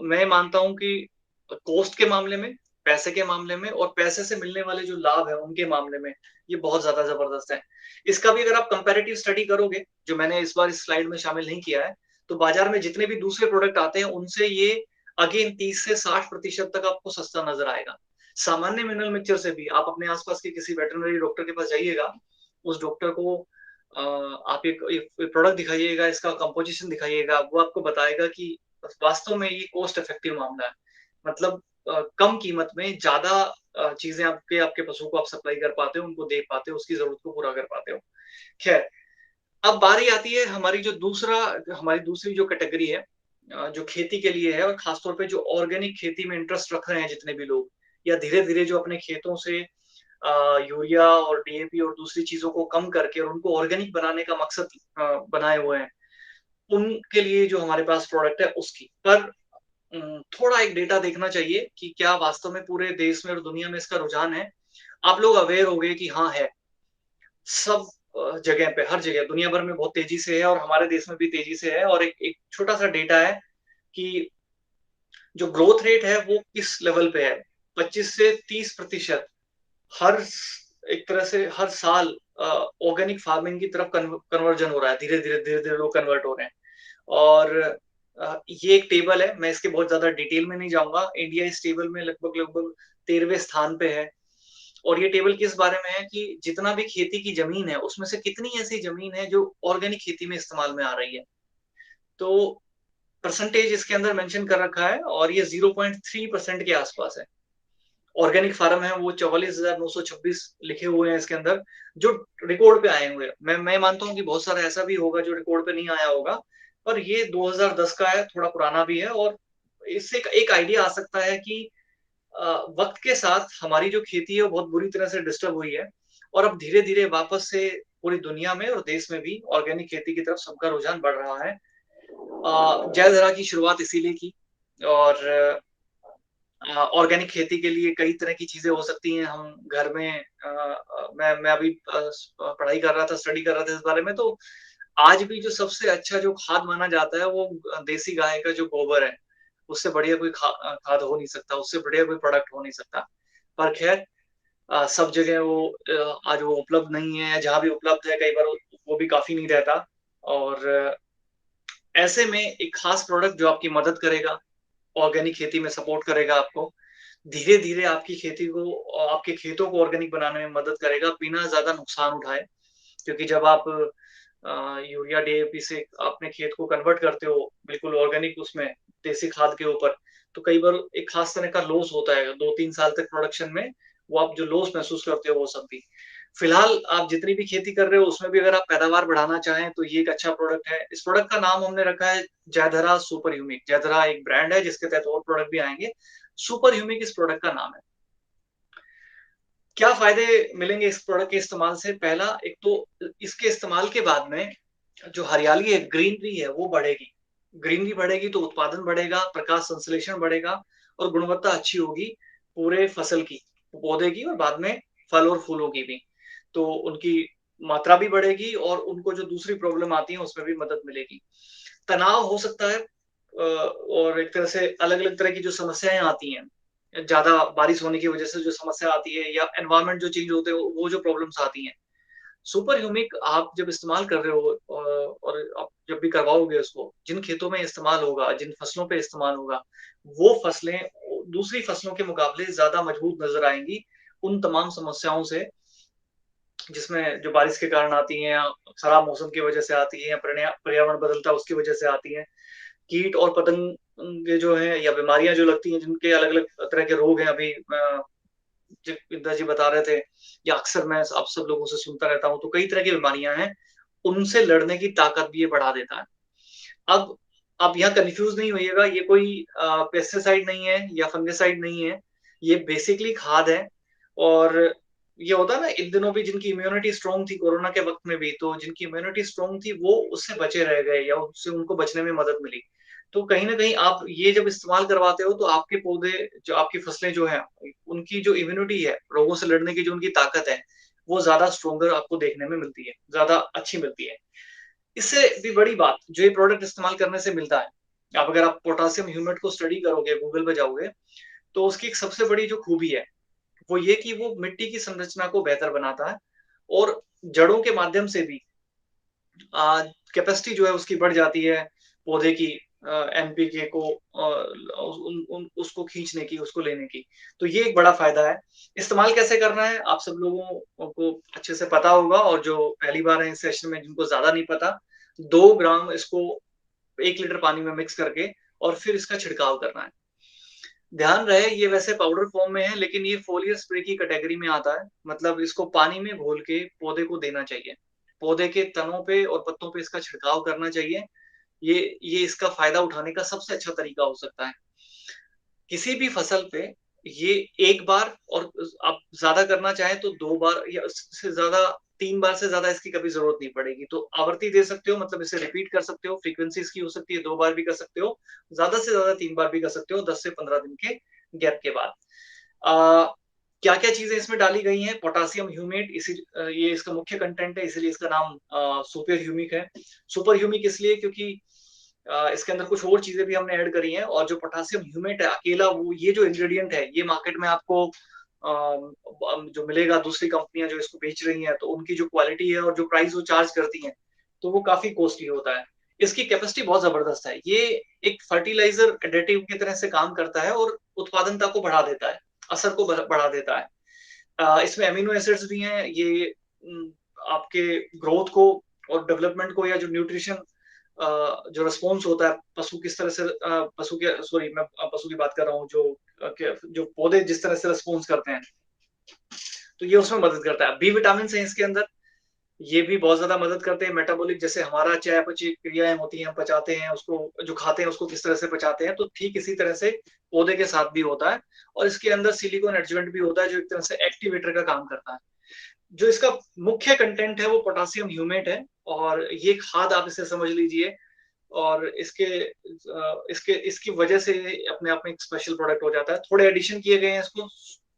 मैं मानता हूँ कि कॉस्ट के मामले में, पैसे के मामले में, और पैसे से मिलने वाले जो लाभ है उनके मामले में ये बहुत ज्यादा जबरदस्त है। इसका भी अगर आप कंपैरेटिव स्टडी करोगे, जो मैंने इस बार इस स्लाइड में शामिल नहीं किया है, तो बाजार में जितने भी दूसरे प्रोडक्ट आते हैं उनसे ये अगेन 30 से 60% तक आपको सस्ता नजर आएगा। सामान्य मिनरल मिक्सचर से भी आप अपने आसपास के किसी वेटरनरी डॉक्टर के पास जाइएगा, उस डॉक्टर को आप एक प्रोडक्ट दिखाइएगा, इसका कंपोजिशन दिखाइएगा, वो आपको बताएगा कि वास्तव में ये कॉस्ट इफेक्टिव मामला है। मतलब कम कीमत में ज्यादा चीजें आपके आपके पशु को आप सप्लाई कर पाते हो, उनको दे पाते हो, उसकी जरूरत को पूरा कर पाते हो। खैर, अब बारी आती है हमारी दूसरी जो कैटेगरी है, जो खेती के लिए है, और खासतौर पे जो ऑर्गेनिक खेती में इंटरेस्ट रख रहे हैं जितने भी लोग, या धीरे धीरे जो अपने खेतों से यूरिया और डीएपी और दूसरी चीजों को कम करके और उनको ऑर्गेनिक बनाने का मकसद बनाए हुए हैं, उनके लिए जो हमारे पास प्रोडक्ट है उसकी पर थोड़ा एक डेटा देखना चाहिए कि क्या वास्तव में पूरे देश में और दुनिया में इसका रुझान है। आप लोग अवेयर हो गए कि हाँ है, सब जगह पे, हर जगह दुनिया भर में बहुत तेजी से है, और हमारे देश में भी तेजी से है। और एक एक छोटा सा डेटा है कि जो ग्रोथ रेट है वो किस लेवल पे है, 25 से 30% हर एक तरह से हर साल ऑर्गेनिक फार्मिंग की तरफ कन्वर्जन हो रहा है। धीरे धीरे धीरे धीरे लोग कन्वर्ट हो रहे हैं। और ये एक टेबल है, मैं इसके बहुत ज्यादा डिटेल में नहीं जाऊंगा। इंडिया इस टेबल में लगभग लगभग 13वें स्थान पे है। और ये टेबल किस बारे में है कि जितना भी खेती की जमीन है उसमें से कितनी ऐसी जमीन है जो ऑर्गेनिक खेती में इस्तेमाल में आ रही है। तो परसेंटेज इसके अंदर मेंशन कर रखा है, और ये 0.3% के आसपास है। ऑर्गेनिक फार्म है वो 44,926 लिखे हुए हैं इसके अंदर, जो रिकॉर्ड पे आए हुए हैं। मैं मानता हूँ कि बहुत सारा ऐसा भी होगा जो रिकॉर्ड पे नहीं आया होगा, पर ये 2010 का है, थोड़ा पुराना भी है। और इससे एक आइडिया आ सकता है कि वक्त के साथ हमारी जो खेती है वो बहुत बुरी तरह से डिस्टर्ब हुई है, और अब धीरे धीरे वापस से पूरी दुनिया में और देश में भी ऑर्गेनिक खेती की तरफ सबका रुझान बढ़ रहा है। जय धरा की शुरुआत इसीलिए की। और ऑर्गेनिक खेती के लिए कई तरह की चीजें हो सकती हैं। हम घर में मैं अभी पढ़ाई कर रहा था, स्टडी कर रहा था इस बारे में, तो आज भी जो सबसे अच्छा जो खाद माना जाता है वो देसी गाय का जो गोबर है। उससे बढ़िया कोई खाद हो नहीं सकता, उससे बढ़िया कोई प्रोडक्ट हो नहीं सकता। पर खैर, सब जगह वो आज वो उपलब्ध नहीं है, जहाँ भी उपलब्ध है कई बार वो भी काफ़ी नहीं रहता। और ऐसे में एक खास प्रोडक्ट जो आपकी मदद करेगा, ऑर्गेनिक खेती में सपोर्ट करेगा आपको, धीरे-धीरे आपकी खेती को आपके खेतों को ऑर्गेनिक बनाने में मदद करेगा बिना ज़्यादा नुकसान उठाए। क्योंकि जब आप यूरिया, डीएपी से अपने खेत को कन्वर्ट करते हो बिल्कुल ऑर्गेनिक उसमें, देसी खाद के ऊपर, तो कई बार एक खास तरह का लॉस होता है 2-3 साल तक प्रोडक्शन में, वो आप जो लॉस महसूस करते हो वो सब भी। फिलहाल आप जितनी भी खेती कर रहे हो उसमें भी अगर आप पैदावार बढ़ाना चाहें तो ये एक अच्छा प्रोडक्ट है। इस प्रोडक्ट का नाम हमने रखा है जयधरा सुपर ह्यूमिक। जयधरा एक ब्रांड है जिसके तहत और प्रोडक्ट भी आएँगे। सुपर ह्यूमिक इस प्रोडक्ट का नाम है। क्या फ़ायदे मिलेंगे इस प्रोडक्ट के इस्तेमाल से? पहला, एक तो इसके इस्तेमाल के बाद में जो हरियाली है, ग्रीनरी है, वो बढ़ेगी। ग्रीनरी बढ़ेगी तो उत्पादन बढ़ेगा, प्रकाश संश्लेषण बढ़ेगा और गुणवत्ता अच्छी होगी पूरे फसल की, पौधे की और बाद में फल और फूलों की भी। तो उनकी मात्रा भी बढ़ेगी और उनको जो दूसरी प्रॉब्लम आती है उसमें भी मदद मिलेगी। तनाव हो सकता है और एक तरह से अलग-अलग तरह की जो समस्याएँ आती हैं, ज़्यादा बारिश होने की वजह से जो समस्या आती है या एनवायरनमेंट जो चेंज होते हैं, वो जो प्रॉब्लम्स आती हैं। सुपर ह्यूमिक आप जब इस्तेमाल कर रहे हो और आप जब भी करवाओगे उसको, जिन खेतों में इस्तेमाल होगा, जिन फसलों पे इस्तेमाल होगा, वो फसलें दूसरी फसलों के मुकाबले ज़्यादा मजबूत नज़र आएँगी, उन तमाम समस्याओं से जिसमें जो बारिश के कारण आती हैं, खराब मौसम की वजह से आती हैं, पर्यावरण बदलता है उसकी वजह से आती हैं। कीट और पतंग ये जो हैं या बीमारियाँ जो लगती हैं जिनके अलग-अलग तरह के रोग हैं अभी जो पिताजी बता रहे थे या अक्सर मैं आप सब लोगों से सुनता रहता हूँ, तो कई तरह की बीमारियाँ हैं, उनसे लड़ने की ताकत भी ये बढ़ा देता है। अब आप यहाँ कन्फ्यूज़ नहीं होइएगा, ये कोई पेस्टिसाइड नहीं है या फंगिसाइड नहीं है, ये बेसिकली खाद है और ये होता है ना इन दिनों भी जिनकी इम्यूनिटी स्ट्रॉन्ग थी कोरोना के वक़्त में भी, तो जिनकी इम्यूनिटी स्ट्रॉन्ग थी वो उससे बचे रह गए या उससे उनको बचने में मदद मिली। तो कहीं न कहीं आप ये जब इस्तेमाल करवाते हो तो आपके पौधे जो आपकी फसलें जो हैं, उनकी जो इम्यूनिटी है, रोगों से लड़ने की जो उनकी ताकत है, वो ज़्यादा स्ट्रॉन्गर आपको देखने में मिलती है, ज़्यादा अच्छी मिलती है। इससे भी बड़ी बात जो ये प्रोडक्ट इस्तेमाल करने से मिलता है, अब अगर आप पोटेशियम ह्यूमेट को स्टडी करोगे, गूगल पे जाओगे, तो उसकी एक सबसे बड़ी जो खूबी है, वो ये कि वो मिट्टी की संरचना को बेहतर बनाता है और जड़ों के माध्यम से भी कैपेसिटी जो है उसकी बढ़ जाती है पौधे की एनपीके को उसको खींचने की, उसको लेने की। तो ये एक बड़ा फ़ायदा है। इस्तेमाल कैसे करना है, आप सब लोगों को अच्छे से पता होगा और जो पहली बार है इस सेशन में जिनको ज़्यादा नहीं पता, 2 ग्राम इसको 1 लीटर पानी में मिक्स करके और फिर इसका छिड़काव करना है। ध्यान रहे ये वैसे पाउडर फॉर्म में है लेकिन ये फोलियर स्प्रे की कैटेगरी में आता है। मतलब इसको पानी में घोल के पौधे को देना चाहिए। पौधे के तनों पे और पत्तों पे इसका छिड़काव करना चाहिए। ये इसका फ़ायदा उठाने का सबसे अच्छा तरीका हो सकता है। किसी भी फसल पे ये 1 बार और आप ज़्यादा करना चाहें तो 2 बार या उससे ज़्यादा 3 बार से ज़्यादा इसकी कभी ज़रूरत नहीं पड़ेगी। तो आवृत्ति दे सकते हो मतलब इसे रिपीट कर सकते हो, फ्रीक्वेंसी इसकी हो सकती है 2 बार भी कर सकते हो, ज़्यादा से ज़्यादा 3 बार भी कर सकते हो 10 से 15 दिन के गैप के बाद। अ, क्या-क्या चीज़ें इसमें डाली गई हैं? पोटेशियम ह्यूमेट ये इसका मुख्य कंटेंट है इसीलिए इसका नाम सुपर ह्यूमिक है। सुपर ह्यूमिक इसलिए क्योंकि इसके अंदर कुछ और चीज़ें भी हमने ऐड करी हैं और जो पोटेशियम ह्यूमेट है अकेला वो ये जो इंग्रीडिएंट है ये मार्केट में आपको जो मिलेगा दूसरी कंपनियाँ जो इसको बेच रही हैं तो उनकी जो क्वालिटी है और जो प्राइस वो चार्ज करती हैं, तो वो काफ़ी कॉस्टली होता है। इसकी कैपेसिटी बहुत ज़बरदस्त है। ये एक फर्टिलाइज़र एडिटिव की तरह से काम करता है और उत्पादनता को बढ़ा देता है, असर को बढ़ा देता है। इसमें अमीनो एसिड्स भी हैं, ये आपके ग्रोथ को और डेवलपमेंट को या जो न्यूट्रिशन जो रिस्पॉन्स होता है पशु किस तरह से पशु के सॉरी मैं पशु की बात कर रहा हूँ जो पौधे जिस तरह से रिस्पॉन्स करते हैं, तो ये उसमें मदद करता है। बी विटामिन है इसके अंदर, ये भी बहुत ज़्यादा मदद करते हैं मेटाबॉलिक जैसे हमारा चयापचय क्रियाएँ होती हैं, हम पचाते हैं उसको जो खाते हैं उसको किस तरह से पचाते हैं, तो ठीक इसी तरह से पौधे के साथ भी होता है और इसके अंदर सिलिकॉन एडजुवेंट भी होता है जो एक तरह से एक्टिवेटर का काम करता है। जो इसका मुख्य कंटेंट है वो पोटेशियम ह्यूमेट है और ये खाद आप इसे समझ लीजिए और इसके इसकी वजह से ये अपने आप में एक स्पेशल प्रोडक्ट हो जाता है। थोड़े एडिशन किए गए हैं इसको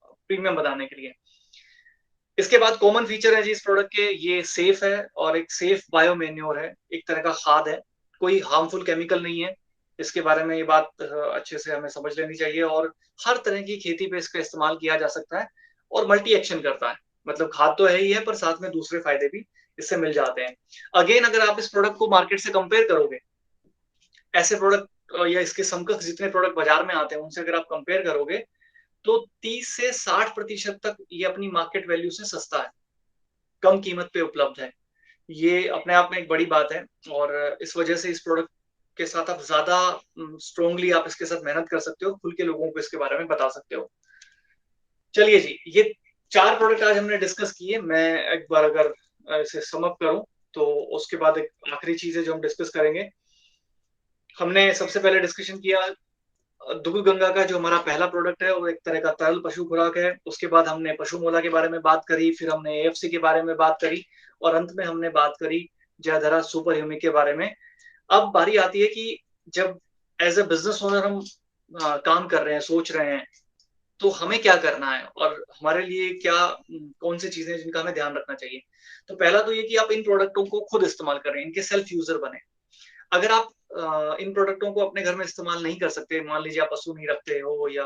प्रीमियम बनाने के लिए। इसके बाद कॉमन फीचर है जी इस प्रोडक्ट के, ये सेफ है और एक सेफ बायो मैन्योर है, एक तरह का खाद है, कोई हार्मफुल केमिकल नहीं है। इसके बारे में ये बात अच्छे से हमें समझ लेनी चाहिए और हर तरह की खेती पे इसका इस्तेमाल किया जा सकता है। और मल्टी एक्शन करता है। मतलब खाद तो है ही है, पर साथ में दूसरे फायदे भी इससे मिल जाते हैं। अगेन अगर आप इस प्रोडक्ट को मार्केट से कंपेयर करोगे, ऐसे प्रोडक्ट या इसके समकक्ष जितने प्रोडक्ट बाजार में आते हैं उनसे अगर आप कंपेयर करोगे, तो 30 से 60% तक ये अपनी मार्केट वैल्यू से सस्ता है, कम कीमत पे उपलब्ध है। ये अपने आप में एक बड़ी बात है, और इस वजह से इस प्रोडक्ट के साथ आप ज्यादा स्ट्रोंगली आप इसके साथ मेहनत कर सकते हो, खुल के लोगों को इसके बारे में बता सकते हो। चलिए जी, ये 4 प्रोडक्ट आज हमने डिस्कस किए। मैं एक बार अगर इसे सम अप करूं, तो उसके बाद एक आखिरी चीज है जो हम डिस्कस करेंगे। हमने सबसे पहले डिस्कशन किया दूध गंगा का, जो हमारा पहला प्रोडक्ट है, वो एक तरह का तरल पशु खुराक है। उसके बाद हमने पशु मोला के बारे में बात करी, फिर हमने एएफसी के बारे में बात करी, और अंत में हमने बात करी जयधरा सुपर ह्यूमिक के बारे में। अब बारी आती है कि जब एज ए बिजनेस ओनर हम काम कर रहे हैं, सोच रहे हैं, तो हमें क्या करना है और हमारे लिए क्या कौन सी चीजें जिनका हमें ध्यान रखना चाहिए। तो पहला तो ये कि आप इन प्रोडक्टों को खुद इस्तेमाल करें, इनके सेल्फ यूजर बने। अगर आप इन प्रोडक्टों को अपने घर में इस्तेमाल नहीं कर सकते, मान लीजिए आप पशु नहीं रखते हो या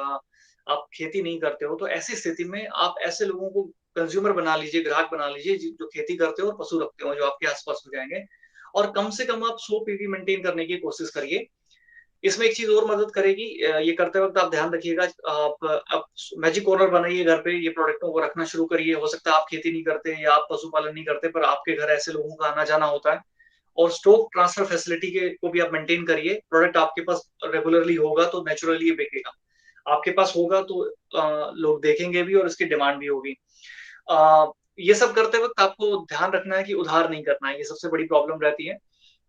आप खेती नहीं करते हो, तो ऐसी स्थिति में आप ऐसे लोगों को कंज्यूमर बना लीजिए, ग्राहक बना लीजिए जो खेती करते हो और पशु रखते हो, जो आपके आसपास हो जाएंगे। और कम से कम आप 100 पीवी मेंटेन करने की कोशिश करिए। इसमें एक चीज और मदद करेगी, ये करते वक्त आप ध्यान रखिएगा, आप मैजिक कॉर्नर बनाइए घर पे, ये प्रोडक्टों को रखना शुरू करिए। हो सकता है आप खेती नहीं करते या आप पशुपालन नहीं करते, पर आपके घर ऐसे लोगों का आना जाना होता है। और स्टॉक ट्रांसफर फैसिलिटी के को भी आप मेंटेन करिए। प्रोडक्ट आपके पास रेगुलरली होगा तो नेचुरली ये बिकेगा, आपके पास होगा तो लोग देखेंगे भी और इसकी डिमांड भी होगी। ये सब करते वक्त आपको ध्यान रखना है कि उधार नहीं करना है, ये सबसे बड़ी प्रॉब्लम रहती है।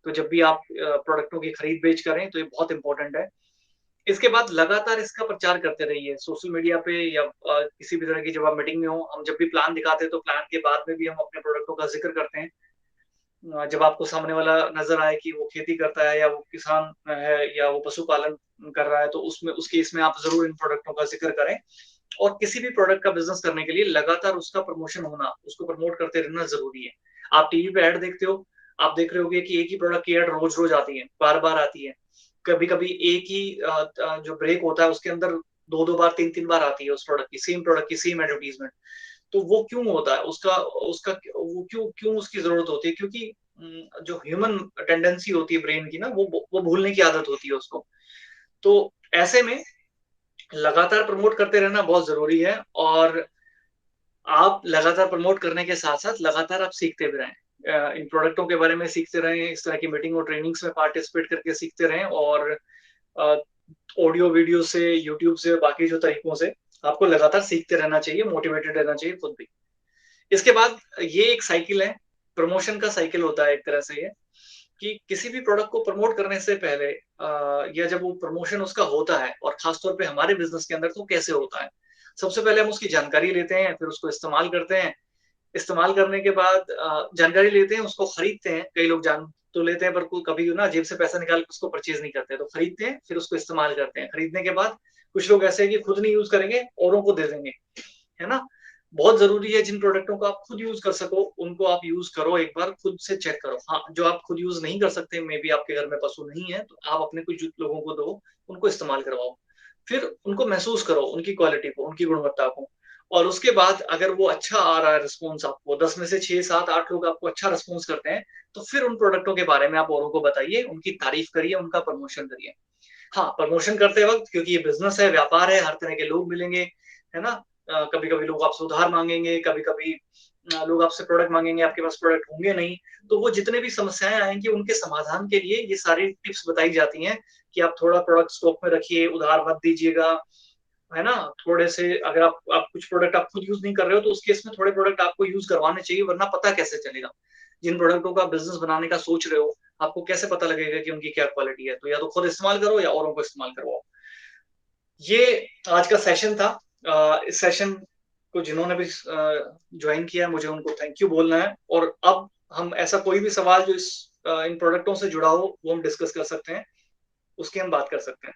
तो जब भी आप प्रोडक्टों की खरीद बेच करें तो ये बहुत इंपॉर्टेंट है। इसके बाद लगातार इसका प्रचार करते रहिए सोशल मीडिया पे, या किसी भी तरह की जब आप मीटिंग में हो, हम जब भी प्लान दिखाते हैं तो प्लान के बाद में भी हम अपने प्रोडक्टों का जिक्र करते हैं। जब आपको सामने वाला नजर आए कि वो खेती करता है या वो किसान है या वो पशुपालन कर रहा है, तो उसमें उस केस में आप जरूर इन प्रोडक्टों का जिक्र करें। और किसी भी प्रोडक्ट का बिजनेस करने के लिए लगातार उसका प्रमोशन होना, उसको प्रमोट करते रहना जरूरी है। आप टीवी पे ऐड देखते हो, आप देख रहे होगे कि एक ही प्रोडक्ट की ऐड रोज रोज आती है, बार बार आती है। कभी कभी एक ही जो ब्रेक होता है उसके अंदर दो दो बार, तीन तीन बार आती है उस प्रोडक्ट की सेम एडवर्टीजमेंट। तो वो क्यों होता है, उसका उसका वो क्यों क्यों उसकी जरूरत होती है? क्योंकि जो ह्यूमन टेंडेंसी होती है ब्रेन की ना, वो भूलने की आदत होती है उसको। तो ऐसे में लगातार प्रमोट करते रहना बहुत जरूरी है, और आप लगातार प्रमोट करने के साथ साथ लगातार आप सीखते भी रहें, इन प्रोडक्टों के बारे में सीखते रहें, इस तरह की मीटिंग और ट्रेनिंग्स में पार्टिसिपेट करके सीखते रहें, और ऑडियो वीडियो से, यूट्यूब से, बाकी जो तरीकों से आपको लगातार सीखते रहना चाहिए, मोटिवेटेड रहना चाहिए खुद भी। इसके बाद ये एक साइकिल है, प्रमोशन का साइकिल होता है एक तरह से ये, कि किसी भी प्रोडक्ट को प्रमोट करने से पहले या जब वो प्रमोशन उसका होता है, और खासतौर पे हमारे बिजनेस के अंदर तो कैसे होता है, सबसे पहले हम उसकी जानकारी लेते हैं, फिर उसको इस्तेमाल करते हैं। इस्तेमाल करने के बाद जानकारी लेते हैं, उसको खरीदते हैं। कई लोग जान तो लेते हैं, पर कोई कभी ना जेब से पैसा निकाल के उसको परचेज नहीं करते, तो खरीदते हैं फिर उसको इस्तेमाल करते हैं। खरीदने के बाद कुछ लोग ऐसे हैं कि खुद नहीं यूज करेंगे, औरों को दे देंगे, है ना। बहुत जरूरी है जिन प्रोडक्टों को आप खुद यूज कर सको उनको आप यूज करो, एक बार खुद से चेक करो। हाँ, जो आप खुद यूज नहीं कर सकते, मे बी आपके घर में पशु नहीं है, तो आप अपने कुछ लोगों को दो, उनको इस्तेमाल करवाओ। फिर उनको महसूस करो, उनकी क्वालिटी को, उनकी गुणवत्ता को। और उसके बाद अगर वो अच्छा आ रहा है रिस्पॉन्स, आपको 10 में से 6, 7, 8 लोग आपको अच्छा रिस्पॉन्स करते हैं, तो फिर उन प्रोडक्टों के बारे में आप औरों को बताइए, उनकी तारीफ करिए, उनका प्रमोशन करिए। हाँ, प्रमोशन करते वक्त, क्योंकि ये बिजनेस है, व्यापार है, हर तरह के लोग मिलेंगे, है ना। कभी कभी लोग आपसे उधार मांगेंगे, कभी कभी लोग आपसे प्रोडक्ट मांगेंगे, आपके पास प्रोडक्ट होंगे नहीं। तो वो जितने भी समस्याएं आएंगी उनके समाधान के लिए ये सारी टिप्स बताई जाती हैं, कि आप थोड़ा प्रोडक्ट स्टॉक में रखिए, उधार मत दीजिएगा, है ना। थोड़े से अगर आप कुछ प्रोडक्ट आप खुद यूज नहीं कर रहे हो, तो उस केस में थोड़े प्रोडक्ट आपको यूज करवाने चाहिए, वरना पता कैसे चलेगा जिन प्रोडक्टों का बिजनेस बनाने का सोच रहे हो, आपको कैसे पता लगेगा कि उनकी क्या क्वालिटी है? तो या तो खुद इस्तेमाल करो या औरों को इस्तेमाल करवाओ। ये आज का सेशन था। इस सेशन को जिन्होंने भी ज्वाइन किया, मुझे उनको थैंक यू बोलना है। और अब हम ऐसा कोई भी सवाल जो इन प्रोडक्टों से जुड़ा हो, वो हम डिस्कस कर सकते हैं, उसकी हम बात कर सकते हैं।